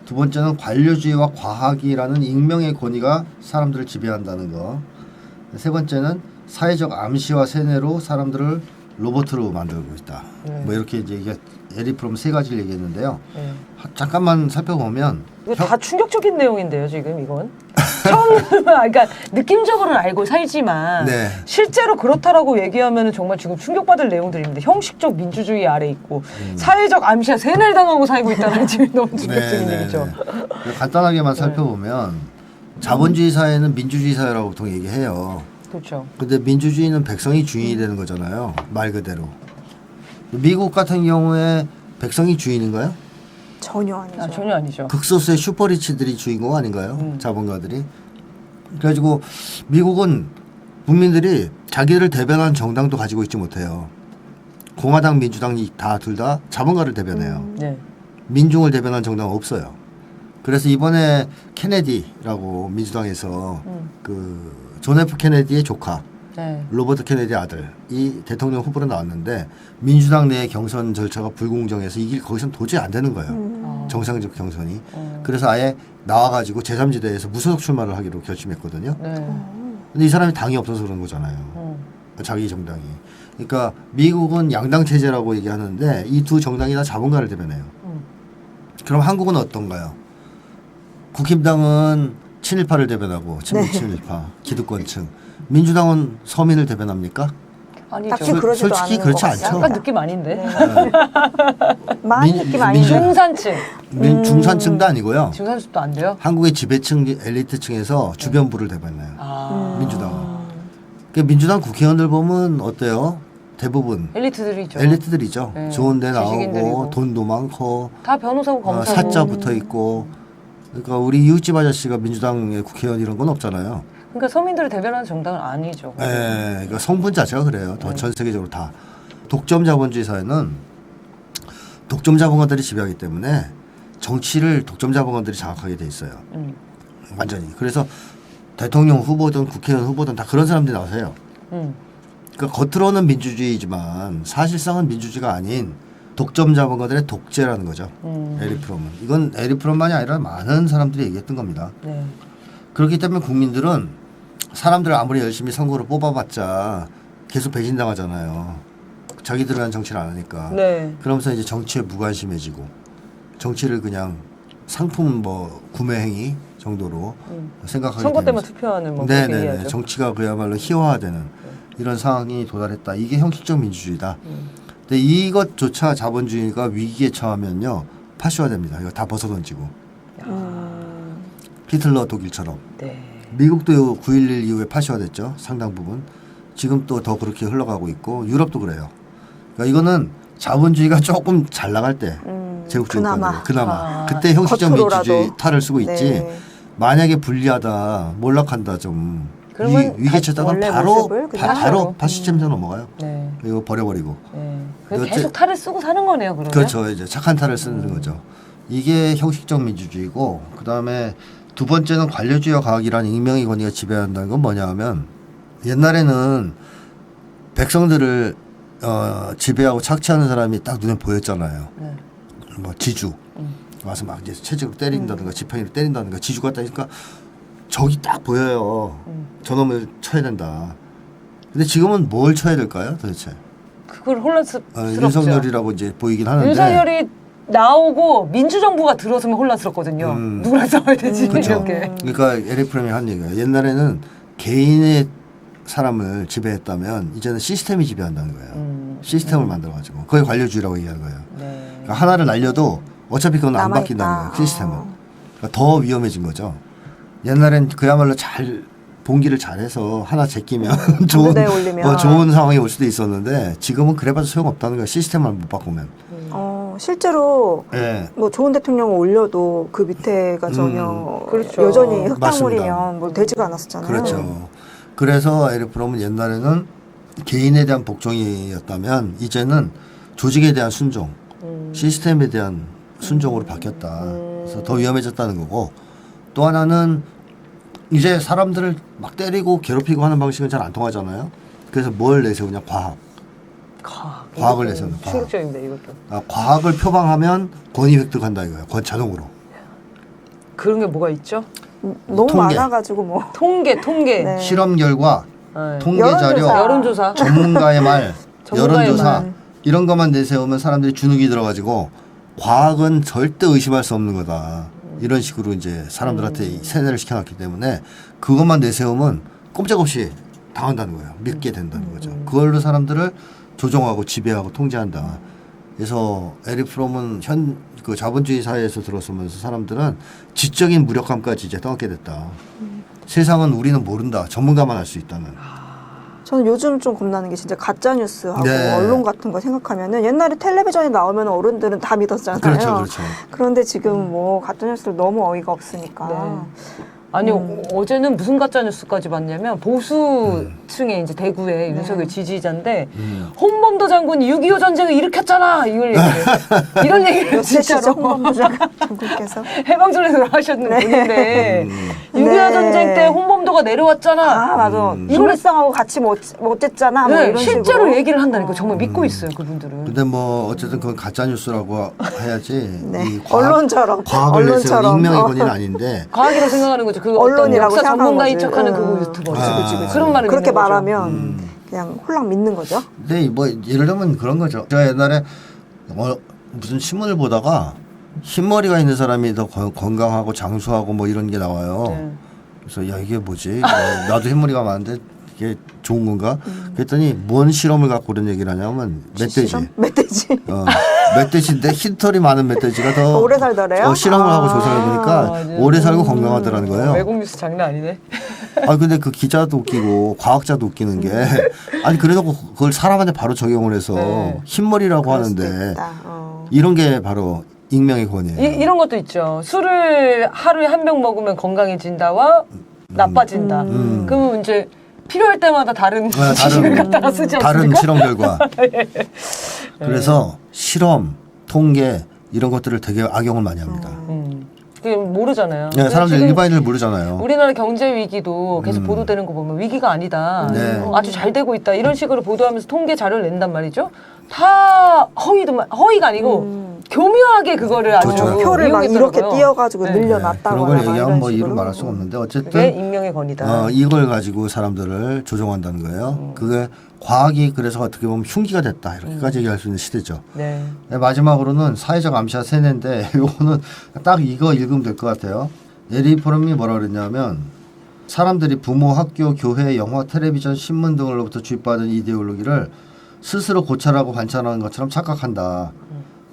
두 번째는 관료주의와 과학이라는 익명의 권위가 사람들을 지배한다는 거. 세 번째는 사회적 암시와 세뇌로 사람들을 로봇으로 만들고 있다. 네. 뭐 이렇게 이제 이게 에리 프롬 세 가지를 얘기했는데요. 네. 잠깐만 살펴보면 이거 다 충격적인 내용인데요, 지금 이건. 처음, 그러니까 느낌적으로는 알고 살지만 네. 실제로 그렇다라고 얘기하면 정말 지금 충격받을 내용들입니다. 형식적 민주주의 아래 있고 사회적 암시와 세뇌를 당하고 살고 있다는 지금 너무 충격적인 얘기죠. 간단하게만 살펴보면 자본주의 사회는 민주주의 사회라고 보통 얘기해요. 그렇죠. 근데 민주주의는 백성이 주인이 되는 거잖아요. 말 그대로. 미국 같은 경우에 백성이 주인인가요? 전혀 아니죠. 아, 전혀 아니죠. 극소수의 슈퍼리치들이 주인공 아닌가요? 자본가들이. 그래가지고 미국은 국민들이 자기를 대변하는 정당도 가지고 있지 못해요. 공화당, 민주당이 다 둘 다 자본가를 대변해요. 네. 민중을 대변하는 정당은 없어요. 그래서 이번에 케네디라고 민주당에서 그 존 F 케네디의 조카 네. 로버트 케네디 아들이 대통령 후보로 나왔는데 민주당 내 경선 절차가 불공정해서 이길 거기선 도저히 안 되는 거예요. 정상적 경선이. 그래서 아예 나와가지고 제3지대에서 무소속 출마를 하기로 결심했거든요. 네. 근데 이 사람이 당이 없어서 그런 거잖아요. 자기 정당이. 그러니까 미국은 양당 체제라고 얘기하는데 이 두 정당이 다 자본가를 대변해요. 그럼 한국은 어떤가요? 국힘당은 친일파를 대변하고 친미 친일파, 기득권층. 민주당은 서민을 대변합니까? 아니죠. 딱히 그러지도 솔직히 않은 그렇지 것 같아요. 않죠. 약간 느낌 아닌데. 네. 많은 민- 느낌 아닌데. 중산층. 중산층도 아니고요. 중산층도 안 돼요? 한국의 지배층 엘리트층에서 주변부를 대변해요. 아. 민주당은. 그 민주당 국회의원들 보면 어때요? 대부분 엘리트들이죠. 엘리트들이죠. 네, 좋은 데 나오고 지식인들이고. 돈도 많고 다 변호사고 검사고. 사자 붙어 있고. 그러니까 우리 이웃집 아저씨가 민주당의 국회의원 이런 건 없잖아요. 그러니까 서민들을 대변하는 정당은 아니죠. 예, 그러니까 성분 자체가 그래요. 전 세계적으로 다 독점 자본주의 사회는 독점 자본가들이 지배하기 때문에 정치를 독점 자본가들이 장악하게 돼 있어요. 완전히. 그래서 대통령 후보든 국회의원 후보든 다 그런 사람들이 나오세요. 그러니까 겉으로는 민주주의지만 사실상은 민주주의가 아닌 독점 자본가들의 독재라는 거죠. 에리프롬은. 이건 에리프롬만이 아니라 많은 사람들이 얘기했던 겁니다. 네. 그렇기 때문에 국민들은 사람들을 아무리 열심히 선거로 뽑아봤자 계속 배신당하잖아요. 자기들은 한 정치를 안 하니까. 네. 그러면서 이제 정치에 무관심해지고 정치를 그냥 상품 뭐 구매 행위 정도로 생각하게 선거 때만 되면서. 투표하는 뭐 그렇게 네네네. 얘기하죠. 정치가 그야말로 희화화되는 이런 상황이 도달했다. 이게 형식적 민주주의다. 근데 이것조차 자본주의가 위기에 처하면요 파시화됩니다. 이거 다 벗어던지고 히틀러 독일처럼. 네. 미국도 9.11 이후에 파시화됐죠. 상당 부분. 지금 또 더 그렇게 흘러가고 있고 유럽도 그래요. 그러니까 이거는 자본주의가 조금 잘 나갈 때 제국주의가 그나마 그때 형식적 겉으로라도. 민주주의 탈을 쓰고 있지. 네. 만약에 불리하다 몰락한다 좀 그러면 위기에 처다가 원래 바로 모습을 그냥 바로 파시즘으로 넘어가요. 네. 이거 버려버리고. 네. 그래서 어째- 계속 탈을 쓰고 사는 거네요, 그러면. 그렇죠. 이제 착한 탈을 쓰는 거죠. 이게 형식적 민주주의고 그다음에 두 번째는 관료주의와 과학이라는 익명의 권위가 지배한다는 건 뭐냐 하면 옛날에는 백성들을 지배하고 착취하는 사람이 딱 눈에 보였잖아요. 네. 뭐 지주 와서 막 이제 채찍으로 때린다든가 지팡이로 때린다든가 지주가 있다니까 적이 딱 보여요. 저놈을 쳐야 된다. 근데 지금은 뭘 쳐야 될까요, 도대체? 그걸 혼란스럽죠. 윤석열이라고 이제 보이긴 하는데. 윤석열이 나오고 민주정부가 들어서면 혼란스럽거든요. 누구랑 싸워야 되지? 그렇죠. 이렇게. 그러니까 에리프롬이 한 얘기예요. 옛날에는 개인의 사람을 지배했다면 이제는 시스템이 지배한다는 거예요. 시스템을 만들어가지고 그게 관료주의라고 얘기하는 거예요. 네. 그러니까 하나를 날려도 어차피 그건 안 남아있다. 바뀐다는 거예요. 시스템은. 그러니까 더 위험해진 거죠. 옛날엔 그야말로 잘 봉기를 잘해서 하나 제끼면 좋은 무대에 올리면. 좋은 상황이 올 수도 있었는데 지금은 그래봐도 소용없다는 거예요. 시스템만 못 바꾸면. 실제로 예. 뭐 좋은 대통령을 올려도 그 밑에가 전혀 그렇죠. 여전히 맞습니다. 흙탕물이면 뭐 되지가 않았었잖아요. 그렇죠. 그래서 에리프롬은 옛날에는 개인에 대한 복종이었다면 이제는 조직에 대한 순종, 시스템에 대한 순종으로 바뀌었다. 그래서 더 위험해졌다는 거고 또 하나는 이제 사람들을 막 때리고 괴롭히고 하는 방식은 잘 안 통하잖아요. 그래서 뭘 내세우냐? 과학을 내세우는 과학. 충격적입니다, 이것도. 과학을 표방하면 권위 획득한다 이거예요. 자동으로. 그런 게 뭐가 있죠? 너무 통계. 많아가지고 뭐 통계. 네. 실험 결과, 네. 통계 자료, 여론조사. 전문가의 말, 전문가의 여론조사 말. 이런 것만 내세우면 사람들이 주눅이 들어가지고 과학은 절대 의심할 수 없는 거다. 이런 식으로 이제 사람들한테 세뇌를 시켜놨기 때문에 그것만 내세우면 꼼짝없이 당한다는 거예요. 믿게 된다는 거죠. 그걸로 사람들을 조종하고 지배하고 통제한다. 그래서 에리프롬은 그 자본주의 사회에서 들어서면서 사람들은 지적인 무력감까지 이제 떠안게 됐다. 세상은 우리는 모른다. 전문가만 할 수 있다는. 저는 요즘 좀 겁나는 게 진짜 가짜 뉴스하고 네. 언론 같은 거 생각하면은 옛날에 텔레비전에 나오면 어른들은 다 믿었잖아요. 그렇죠, 그렇죠. 그런데 지금 뭐 가짜 뉴스를 너무 어이가 없으니까. 네. 아니 어제는 무슨 가짜 뉴스까지 봤냐면 보수층의 이제 대구의 윤석열 지지자인데 홍범도 장군이 6.25 전쟁을 일으켰잖아 이걸 얘기해요. 이런 얘기를 진짜로 진짜로 홍범도 장군께서 해방전에서 하셨는 분인데 6.25 네. 전쟁 때 홍범도가 내려왔잖아. 아 맞아. 김일성하고 같이 못 쨌잖아. 뭐 네, 이런 실제로 식으로. 얘기를 한다니까 정말 믿고 있어요 그분들은. 근데 뭐 어쨌든 그건 가짜 뉴스라고 해야지. 네. 이 언론처럼. 과학을 내세우는 언론처럼. 익명의 권위는 아닌데. 과학이라고 생각하는 거죠. 그 어떤 언론이라고 역사 생각하는 전문가인 거지. 척하는 그 응. 유튜버. 그치. 그런 말을 그렇게 믿는 거죠. 말하면 그냥 홀랑 믿는 거죠. 근데 뭐 예를 들면 그런 거죠. 제가 옛날에 무슨 신문을 보다가 흰머리가 있는 사람이 더 건강하고 장수하고 뭐 이런 게 나와요. 네. 그래서 야 이게 뭐지? 나도 흰머리가 많은데 그게 좋은 건가? 그랬더니 뭔 실험을 갖고 그런 얘기를 하냐면 멧돼지. 실험? 멧돼지. 멧돼지인데 흰털이 많은 멧돼지가 더 오래 살더래요? 실험을 하고 조사해 보니까 이제 오래 살고 건강하더라는 거예요. 외국 뉴스 장난 아니네. 아 근데 그 기자도 웃기고 과학자도 웃기는 게 아니 그래놓고 그걸 사람한테 바로 적용을 해서 네. 흰머리라고 그럴 수도 하는데 있다. 이런 게 바로 익명의 권위예요. 이런 것도 있죠. 술을 하루에 한 병 먹으면 건강해진다와 나빠진다. 그러면 이제 필요할 때마다 다른 지식을 갖다가 쓰지 않습니까? 다른 실험 결과. 그래서 실험, 통계 이런 것들을 되게 악용을 많이 합니다. 그게 모르잖아요. 네, 사람들 지금 일반인들 모르잖아요. 우리나라 경제 위기도 계속 보도되는 거 보면 위기가 아니다. 네. 아주 잘 되고 있다. 이런 식으로 보도하면서 통계 자료를 낸단 말이죠. 다 허위가 아니고 교묘하게 그거를 아주 그렇죠. 표를 막 이렇게 이용했더라고요. 띄어가지고 네. 늘려놨다거나 그런 걸 막 얘기하면 이런 뭐 이루 식으로. 말할 수가 없는데 그게 어쨌든 익명의 권위다. 이걸 가지고 사람들을 조종한다는 거예요. 그게 과학이 그래서 어떻게 보면 흉기가 됐다 이렇게까지 얘기할 수 있는 시대죠. 네. 네, 마지막으로는 사회적 암시와 세뇌인데 요거는 딱 이거 읽으면 될 것 같아요. 에리 포럼이 뭐라 그랬냐면 사람들이 부모, 학교, 교회, 영화, 텔레비전, 신문 등으로부터 주입받은 이데올로기를 스스로 고찰하고 관찰하는 것처럼 착각한다.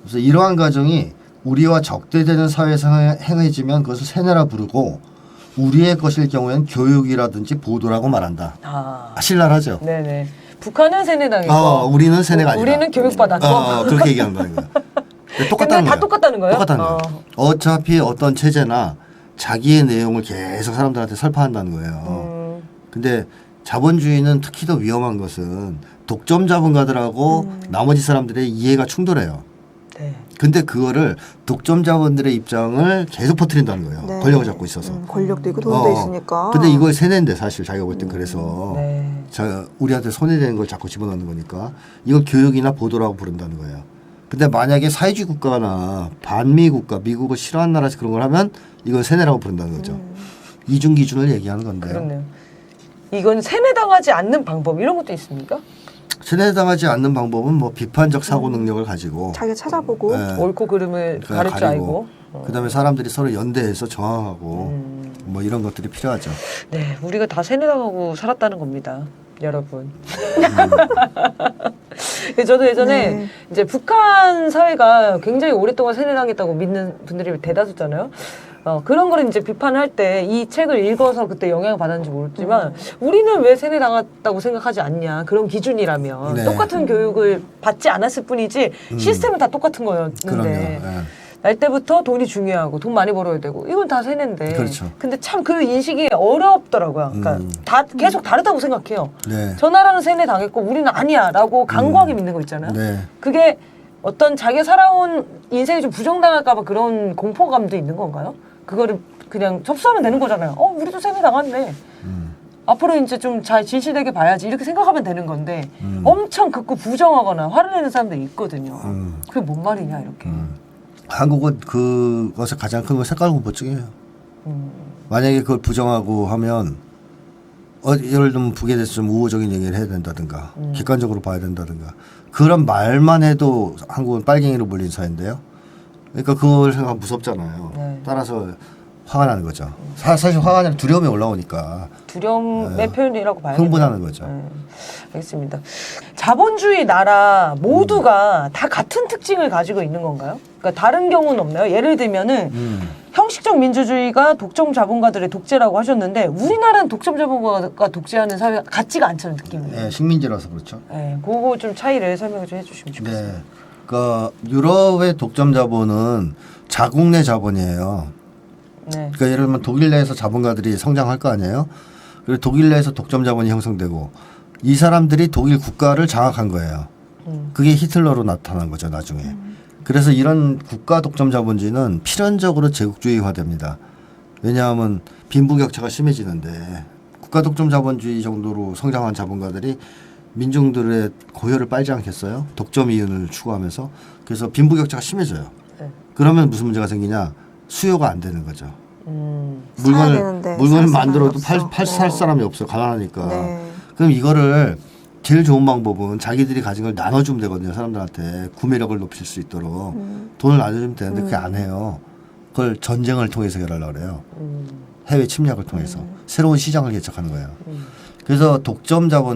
그래서 이러한 과정이 우리와 적대되는 사회에서 행해지면 그것을 세뇌라 부르고 우리의 것일 경우에는 교육이라든지 보도라고 말한다. 신랄하죠. 네네. 북한은 세뇌당이고 우리는 세뇌가 아니다. 우리는 교육받았고 그렇게 얘기한다는 거예요. 똑같다는 근데 다 똑같다는 거예요? 똑같다는 거예요. 어차피 어떤 체제나 자기의 내용을 계속 사람들한테 설파한다는 거예요. 근데 자본주의는 특히 더 위험한 것은 독점 자본가들하고 나머지 사람들의 이해가 충돌해요. 네. 근데 그거를 독점 자본들의 입장을 계속 퍼뜨린다는 거예요. 네. 권력을 잡고 있어서. 권력도 있고 돈도 있으니까. 근데 이걸 세뇌인데 사실 자기가 볼 땐 그래서 네. 우리한테 손해되는 걸 자꾸 집어넣는 거니까 이걸 교육이나 보도라고 부른다는 거예요. 근데 만약에 사회주의 국가나 반미 국가, 미국을 싫어하는 나라에서 그런 걸 하면 이건 세뇌라고 부른다는 거죠. 이중 기준을 얘기하는 건데요. 그렇네요. 이건 세뇌당하지 않는 방법 이런 것도 있습니까? 세뇌당하지 않는 방법은 뭐 비판적 사고 능력을 가지고 자기가 찾아보고 네. 옳고 그름을 가릴 줄 알고. 그다음에 사람들이 서로 연대해서 저항하고 뭐 이런 것들이 필요하죠. 네, 우리가 다 세뇌당하고 살았다는 겁니다, 여러분. 저도 예전에 네. 이제 북한 사회가 굉장히 오랫동안 세뇌당했다고 믿는 분들이 대다수잖아요. 그런 거를 이제 비판할 때 이 책을 읽어서 그때 영향을 받았는지 모르지만 우리는 왜 세뇌당했다고 생각하지 않냐. 그런 기준이라면 네. 똑같은 교육을 받지 않았을 뿐이지 시스템은 다 똑같은 그럼요. 거였는데 네. 날 때부터 돈이 중요하고 돈 많이 벌어야 되고 이건 다 세뇌인데 그렇죠. 근데 참 그 인식이 어렵더라고요. 그러니까 다 계속 다르다고 생각해요. 네. 저 나라는 세뇌 당했고 우리는 아니야라고 강고하게 믿는 거 있잖아요. 네. 그게 어떤 자기가 살아온 인생이 좀 부정당할까 봐 그런 공포감도 있는 건가요? 그거를 그냥 접수하면 되는 거잖아요. 우리도 세뇌 당했네. 앞으로 이제 좀 잘 진실되게 봐야지 이렇게 생각하면 되는 건데 엄청 극구 부정하거나 화를 내는 사람들이 있거든요. 그게 뭔 말이냐 이렇게. 한국은 그것의 가장 큰 건 색깔공포증이에요. 만약에 그걸 부정하고 하면 예를 들면 북에 대해서 좀 우호적인 얘기를 해야 된다든가 객관적으로 봐야 된다든가 그런 말만 해도 한국은 빨갱이로 몰린 사회인데요. 그러니까 그걸 생각하면 무섭잖아요. 네. 따라서 화가 나는 거죠. 사실 화가 아니라 두려움이 올라오니까 두려움의 표현이라고 봐야겠네요. 흥분하는 거죠. 알겠습니다. 자본주의 나라 모두가 다 같은 특징을 가지고 있는 건가요? 그러니까 다른 경우는 없나요? 예를 들면은 형식적 민주주의가 독점 자본가들의 독재라고 하셨는데 우리나라는 독점 자본가가 독재하는 사회가 같지가 않잖아요, 느낌이. 네, 식민지라서 그렇죠. 네, 그거 좀 차이를 설명을 좀 해주시면 좋겠어요. 네. 그 유럽의 독점 자본은 자국 내 자본이에요. 네. 그러니까 예를 들면 독일 내에서 자본가들이 성장할 거 아니에요. 그리고 독일 내에서 독점 자본이 형성되고 이 사람들이 독일 국가를 장악한 거예요. 그게 히틀러로 나타난 거죠 나중에. 그래서 이런 국가 독점 자본주의는 필연적으로 제국주의화됩니다. 왜냐하면 빈부격차가 심해지는데 국가 독점 자본주의 정도로 성장한 자본가들이 민중들의 고혈을 빨지 않겠어요? 독점 이윤을 추구하면서. 그래서 빈부격차가 심해져요. 네. 그러면 무슨 문제가 생기냐? 수요가 안 되는 거죠. 사야 되는데 물건을 살 만들어도 사람이 없어. 살 사람이 없어요. 가난하니까. 네. 그럼 이거를 제일 좋은 방법은 자기들이 가진 걸 나눠주면 되거든요. 사람들한테 구매력을 높일 수 있도록 돈을 나눠주면 되는데 그게 안 해요. 그걸 전쟁을 통해서 해결하려고 그래요. 해외 침략을 통해서 새로운 시장을 개척하는 거예요. 그래서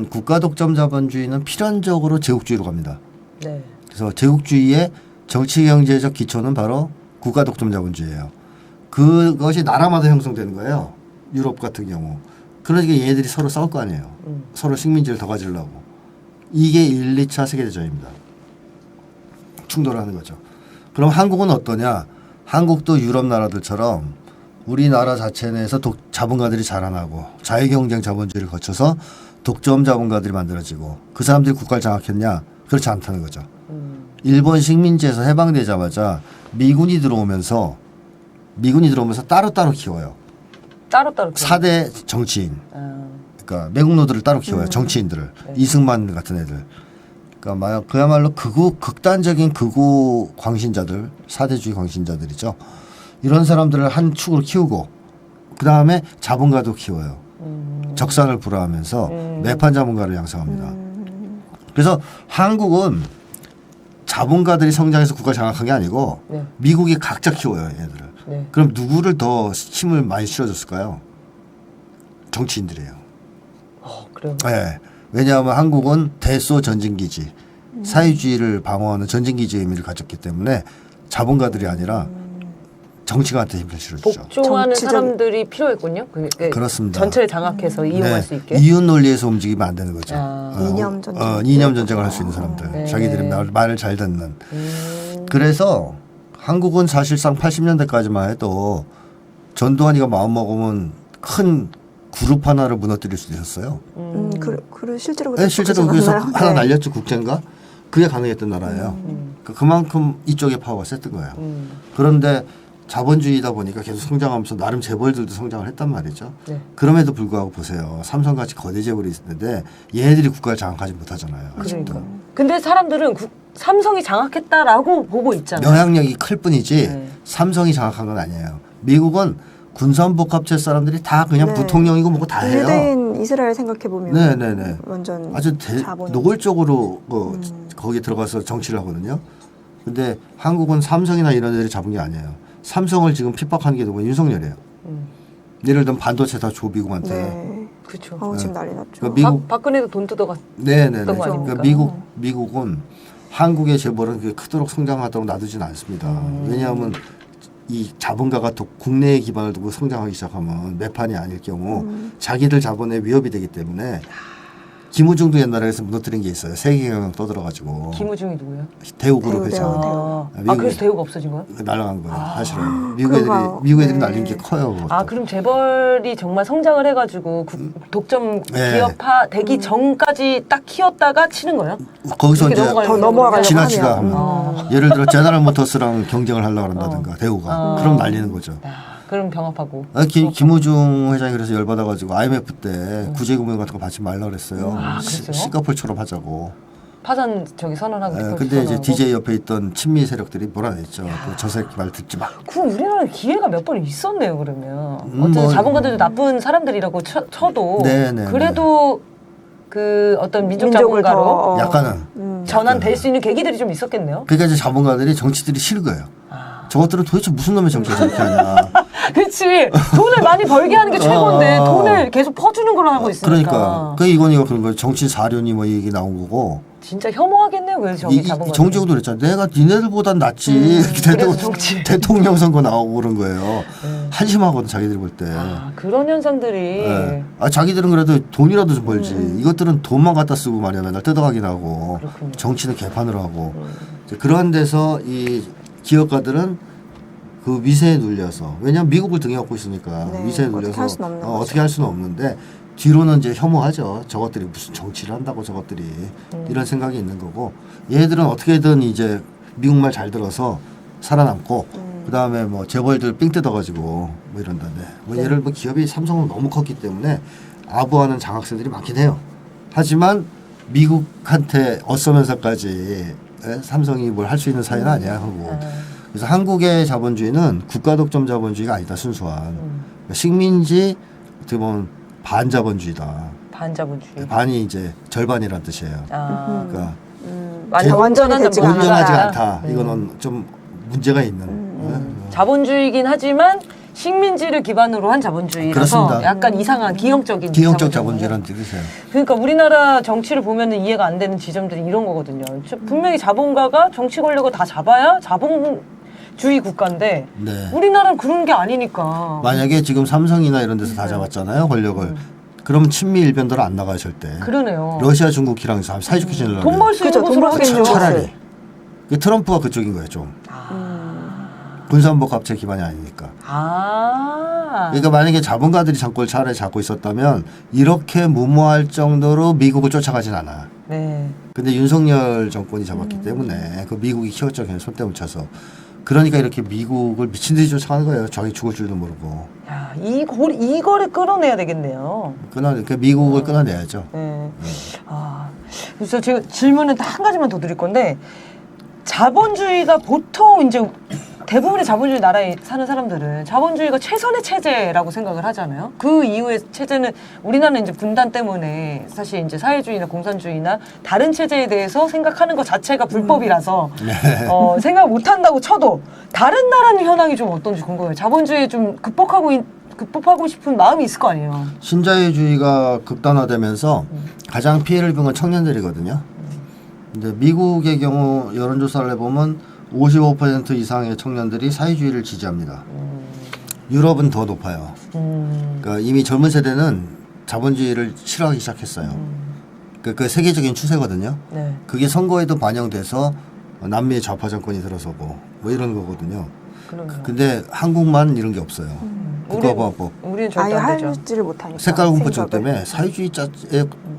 국가 독점 자본주의는 필연적으로 제국주의로 갑니다. 네. 그래서 제국주의의 정치 경제적 기초는 바로 국가 독점 자본주의예요. 그것이 나라마다 형성되는 거예요. 유럽 같은 경우. 그러니까 얘네들이 서로 싸울 거 아니에요. 서로 식민지를 더 가지려고. 이게 1, 2차 세계대전입니다. 충돌하는 거죠. 그럼 한국은 어떠냐? 한국도 유럽 나라들처럼 우리나라 자체 내에서 자본가들이 자라나고 자유경쟁 자본주의를 거쳐서 독점 자본가들이 만들어지고 그 사람들이 국가를 장악했냐? 그렇지 않다는 거죠. 일본 식민지에서 해방되자마자 미군이 들어오면서 따로따로 키워요. 따로따로. 4대 정치인. 그러니까 매국노들을 따로 키워요. 정치인들을. 네. 이승만 같은 애들. 그러니까 그야말로 극단적인 극우 광신자들, 4대주의 광신자들이죠. 이런 사람들을 한 축으로 키우고 그다음에 자본가도 키워요. 적산을 불허하면서 매판 자본가를 양성합니다. 그래서 한국은 자본가들이 성장해서 국가 장악한 게 아니고 네. 미국이 각자 키워요, 얘들을. 네. 그럼 누구를 더 힘을 많이 실어줬을까요? 정치인들이에요. 그래요. 네. 왜냐하면 한국은 대소 전쟁기지, 사회주의를 방어하는 전쟁기지 의미를 가졌기 때문에 자본가들이 아니라 정치가한테 힘을 실어주죠. 복종하는 정치적- 사람들이 필요했군요. 그렇습니다. 전체를 장악해서 이용할 수 있게. 이윤 논리에서 움직이면 안 되는 거죠. 아. 이념 전쟁. 이념 전쟁을 할 수 있는 사람들. 네. 자기들이 말을 잘 듣는. 그래서 한국은 사실상 80년대까지만 해도 전두환이가 마음먹으면 큰 그룹 하나를 무너뜨릴 수도 있었어요. 실제로 네, 실제로 그렇지 그래서 않았나요? 하나 네. 날렸죠, 국제인가? 그게 가능했던 나라예요. 그만큼 이쪽의 파워가 셌던 거예요. 그런데 자본주의다 보니까 계속 성장하면서 나름 재벌들도 성장을 했단 말이죠. 네. 그럼에도 불구하고 보세요. 삼성같이 거대 재벌이 있는데 얘네들이 국가를 장악하지 못하잖아요. 아직도. 그러니까. 근데 사람들은 삼성이 장악했다라고 보고 있잖아요. 영향력이 클 뿐이지 네. 삼성이 장악한 건 아니에요. 미국은 군산복합체 사람들이 다 그냥 네. 부통령이고 뭐고 다 해요. 유대인 이스라엘 생각해 보면 네네네. 완전 아주 자본. 노골적으로 거기 들어가서 정치를 하거든요. 근데 한국은 삼성이나 이런 애들이 잡은 게 아니에요. 삼성을 지금 핍박하는 게 누구 윤석열이에요. 예를 들면 반도체 다 조비공한테. 네. 그렇죠. 지금 난리 났죠. 그러니까 미국 박근혜도 돈 뜯어갔. 네네네. 거 아닙니까? 그러니까 미국은 한국의 재벌은 그게 크도록 성장하도록 놔두진 않습니다. 왜냐하면 이 자본가가 국내에 기반을 두고 성장하기 시작하면 매판이 아닐 경우 자기들 자본에 위협이 되기 때문에 김우중도 옛날에 서 무너뜨린 게 있어요. 세계경영 떠들어가지고. 김우중이 누구예요? 대우그룹 회사. 그래서 대우가 없어진 거예요? 날아간 거예요. 사실은 그런가요? 미국 애들이 네. 날린 게 커요. 그것도. 그럼 재벌이 정말 성장을 해가지고 독점 네. 기업화 되기 전까지 딱 키웠다가 치는 거예요? 거기서 그렇게 이제 더 넘어가려고 지나치다 하면. 하면. 예를 들어 제너럴 모터스랑 경쟁을 하려고 한다든가 대우가 그럼 날리는 거죠. 그럼 병합하고. 김우중 회장이 그래서 열받아가지고 IMF 때 구제금융 같은 거 받지 말라 그랬어요. 그랬어요? 싱가포르처럼 하자고. 파산 저기 선언하고. 근데 이제 DJ 옆에 있던 친미 세력들이 몰아냈죠. 저 새끼 말 듣지 마. 그럼 우리나라에 기회가 몇 번 있었네요, 그러면. 어쨌든 뭐- 자본가들도 나쁜 사람들이라고 쳐도. 네네. 그래도 그 어떤 민족 민족을 자본가로 더 약간은. 전환될 수 있는 계기들이 좀 있었겠네요. 그러니까 이제 자본가들이 정치들이 싫은 거예요. 저것들은 도대체 무슨 놈의 정치를 저렇게 하냐. 그렇지. 돈을 많이 벌게 하는 게 최고인데 아. 돈을 계속 퍼주는 걸 하고 있으니까. 그러니까. 이건희가 그런 거예요. 정치 사륜이 뭐 이 얘기 나온 거고. 진짜 혐오하겠네요. 그래서 저기 이 자본가. 정재구도 그랬잖아. 내가 니네들보단 낫지. 그래서 정치. 대통령 선거 나오고 그런 거예요. 한심하거든 자기들이 볼 때. 그런 현상들이. 네. 자기들은 그래도 돈이라도 좀 벌지. 이것들은 돈만 갖다 쓰고 말이야. 맨날 뜯어가긴 하고. 그렇군요. 정치는 개판으로 하고. 이제 그런 데서 이 기업가들은 그 위세에 눌려서. 왜냐하면 미국을 등에 업고 있으니까. 네, 위세에 어떻게 눌려서 할 수는 없는 거죠. 어떻게 할 수는 없는데 뒤로는 이제 혐오하죠. 저것들이 무슨 정치를 한다고 저것들이. 이런 생각이 있는 거고. 얘들은 어떻게든 이제 미국말 잘 들어서 살아남고 그다음에 뭐 재벌들 삥 뜯어가지고 뭐 이런다는데 뭐 예를 들면 기업이 삼성은 너무 컸기 때문에 아부하는 장학생들이 많긴 해요. 하지만 미국한테 어쏘면서까지 삼성이 뭘 할 수 있는 사이는 아니야 하고. 그래서 한국의 자본주의는 국가 독점 자본주의가 아니다 순수한 식민지 어떻게 보면 반자본주의다. 반자본주의. 반이 이제 절반이란 뜻이에요. 그러니까 완전히 되지가 온전하지 않아요. 않다. 이거는 좀 문제가 있는. 자본주의긴 하지만 식민지를 기반으로 한 자본주의라서 그렇습니다. 약간 이상한 기형적인 기형적 자본주의군요. 자본주의라는 뜻이세요. 그러니까 우리나라 정치를 보면은 이해가 안 되는 지점들이 이런 거거든요. 분명히 자본가가 정치 권력을 다 잡아야 자본주의 국가인데 네. 우리나라는 그런 게 아니니까. 만약에 지금 삼성이나 이런 데서 다 잡았잖아요, 권력을. 그럼 친미 일변도로 안 나가요, 절대. 그러네요. 러시아, 중국이랑 사이좋게 지내려고. 돈 벌 수 있는 그죠, 돈 곳으로 벌 수 하겠죠. 있는 차라리. 트럼프가 그쪽인 거예요, 좀. 군사안보 갑체 기반이 아니니까. 아. 그러니까 만약에 자본가들이 정권을 차라리 잡고 있었다면 이렇게 무모할 정도로 미국을 쫓아가진 않아요. 네. 근데 윤석열 정권이 잡았기 때문에 그 미국이 키웠죠, 그냥 손때 묻혀서. 그러니까 이렇게 미국을 미친 듯이 쫓아가는 거예요. 자기 죽을 줄도 모르고. 야, 이거를 끌어내야 되겠네요. 그 미국을 끊어내야죠. 네. 아, 그래서 제가 질문은 딱 한 가지만 더 드릴 건데 자본주의가 보통 이제 대부분의 자본주의 나라에 사는 사람들은 자본주의가 최선의 체제라고 생각을 하잖아요. 그 이후의 체제는 우리나라는 이제 분단 때문에 사실 이제 사회주의나 공산주의나 다른 체제에 대해서 생각하는 것 자체가 불법이라서 생각 못 한다고 쳐도 다른 나라는 현황이 좀 어떤지 궁금해요. 자본주의에 좀 극복하고 싶은 마음이 있을 거 아니에요. 신자유주의가 극단화되면서 가장 피해를 본 건 청년들이거든요. 근데 미국의 경우 여론조사를 해보면 55% 이상의 청년들이 사회주의를 지지합니다. 유럽은 더 높아요. 그러니까 이미 젊은 세대는 자본주의를 싫어하기 시작했어요. 그 세계적인 추세거든요. 네. 그게 선거에도 반영돼서 남미의 좌파 정권이 들어서고 뭐 이런 거거든요. 그러네요. 근데 한국만 이런 게 없어요. 국가보안법. 우리는 절대 아예 안 되죠. 할지를 못하니까. 색깔 공포증 생각을. 때문에 사회주의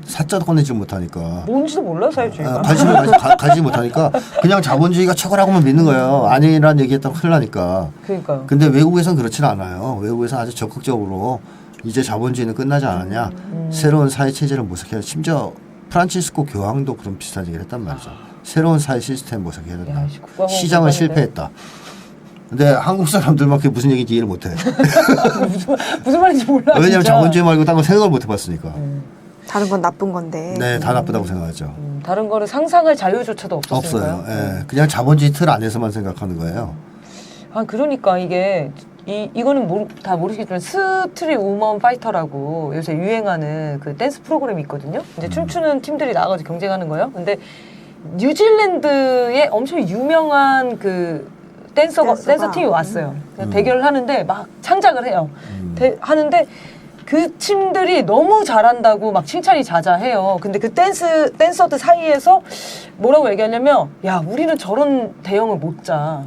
사자도 꺼내지 못하니까 뭔지도 몰라 사회주의가. 관심을 가지지 못하니까 그냥 자본주의가 최고라고만 믿는 거예요. 아니란 얘기했다면 큰일 나니까. 그러니까. 근데 외국에선 그렇진 않아요. 외국에서 아주 적극적으로 이제 자본주의는 끝나지 않았냐. 새로운 사회 체제를 모색해야 심지어 프란치스코 교황도 그런 비슷한 얘기를 했단 말이죠. 새로운 사회 시스템 모색해야 된다. 야, 씨, 국가공부 시장은 국가인데. 실패했다. 근데 한국 사람들만 그게 무슨 얘기인지 이해를 못해. 무슨 말인지 몰라. 왜냐면 진짜. 자본주의 말고 딴 거 생각을 못 해봤으니까. 다른 건 나쁜 건데. 네, 다 나쁘다고 생각하죠. 다른 거를 상상할 자유조차도 없었으니까요. 없어요. 예, 그냥 자본주의 틀 안에서만 생각하는 거예요. 아 그러니까 이게 이거는 다 모르시겠지만 스트릿 우먼 파이터라고 요새 유행하는 그 댄스 프로그램이 있거든요. 이제 춤추는 팀들이 나가서 경쟁하는 거예요. 근데 뉴질랜드에 엄청 유명한 그 댄서 팀이 왔어요. 대결을 하는데 막 창작을 해요. 하는데 그 팀들이 너무 잘한다고 막 칭찬이 자자해요. 근데 그 댄서들 사이에서 뭐라고 얘기하냐면 야 우리는 저런 대형을 못 짜.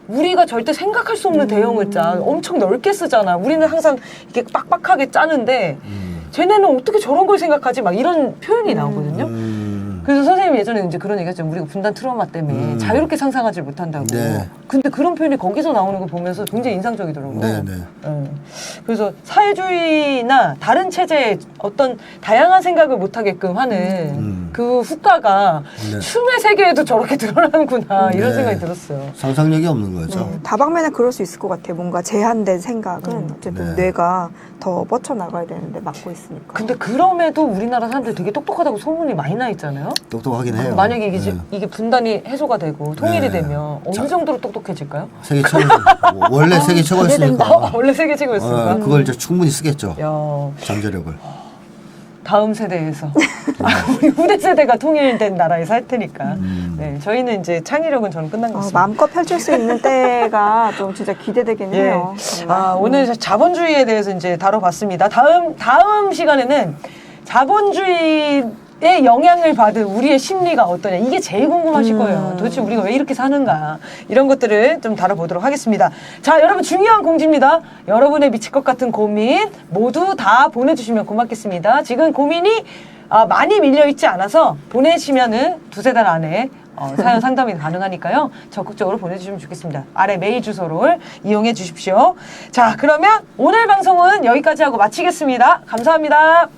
우리가 절대 생각할 수 없는 대형을 짜. 엄청 넓게 쓰잖아. 우리는 항상 이렇게 빡빡하게 짜는데 쟤네는 어떻게 저런 걸 생각하지? 막 이런 표현이 나오거든요. 그래서 선생님이 예전에 이제 그런 얘기 했죠. 우리가 분단 트라우마 때문에 자유롭게 상상하지 못한다고. 네. 근데 그런 표현이 거기서 나오는 거 보면서 굉장히 인상적이더라고요. 네, 네. 그래서 사회주의나 다른 체제에 어떤 다양한 생각을 못하게끔 하는 그 후과가 네. 춤의 세계에도 저렇게 드러나는구나 이런 네. 생각이 들었어요. 상상력이 없는 거죠. 다방면에 그럴 수 있을 것 같아요. 뭔가 제한된 생각은 어쨌든 네. 뇌가 더 뻗쳐나가야 되는데 막고 있으니까. 근데 그럼에도 우리나라 사람들 되게 똑똑하다고 소문이 많이 나 있잖아요. 똑똑하긴 해요. 만약에 네. 이게 분단이 해소가 되고 통일이 네. 되면 어느 정도로 똑똑해질까요? 세계 최고. 원래 세계 최고였으니까. 원래 세계 최고였으니까. 그걸 이제 충분히 쓰겠죠. 야, 잠재력을. 다음 세대에서 우리 후대 세대가 통일된 나라에 살 테니까. 네, 저희는 이제 창의력은 저는 끝난 것 같습니다. 마음껏 펼칠 수 있는 때가 좀 진짜 기대되긴 예. 해요. 정말. 오늘 자본주의에 대해서 이제 다뤄봤습니다. 다음 시간에는 자본주의의 영향을 받은 우리의 심리가 어떠냐. 이게 제일 궁금하실 거예요. 도대체 우리가 왜 이렇게 사는가. 이런 것들을 좀 다뤄보도록 하겠습니다. 자, 여러분 중요한 공지입니다. 여러분의 미칠 것 같은 고민 모두 다 보내주시면 고맙겠습니다. 지금 고민이 많이 밀려있지 않아서 보내시면은 2-3달 안에 사연 상담이 가능하니까요. 적극적으로 보내주시면 좋겠습니다. 아래 메일 주소를 이용해 주십시오. 자, 그러면 오늘 방송은 여기까지 하고 마치겠습니다. 감사합니다.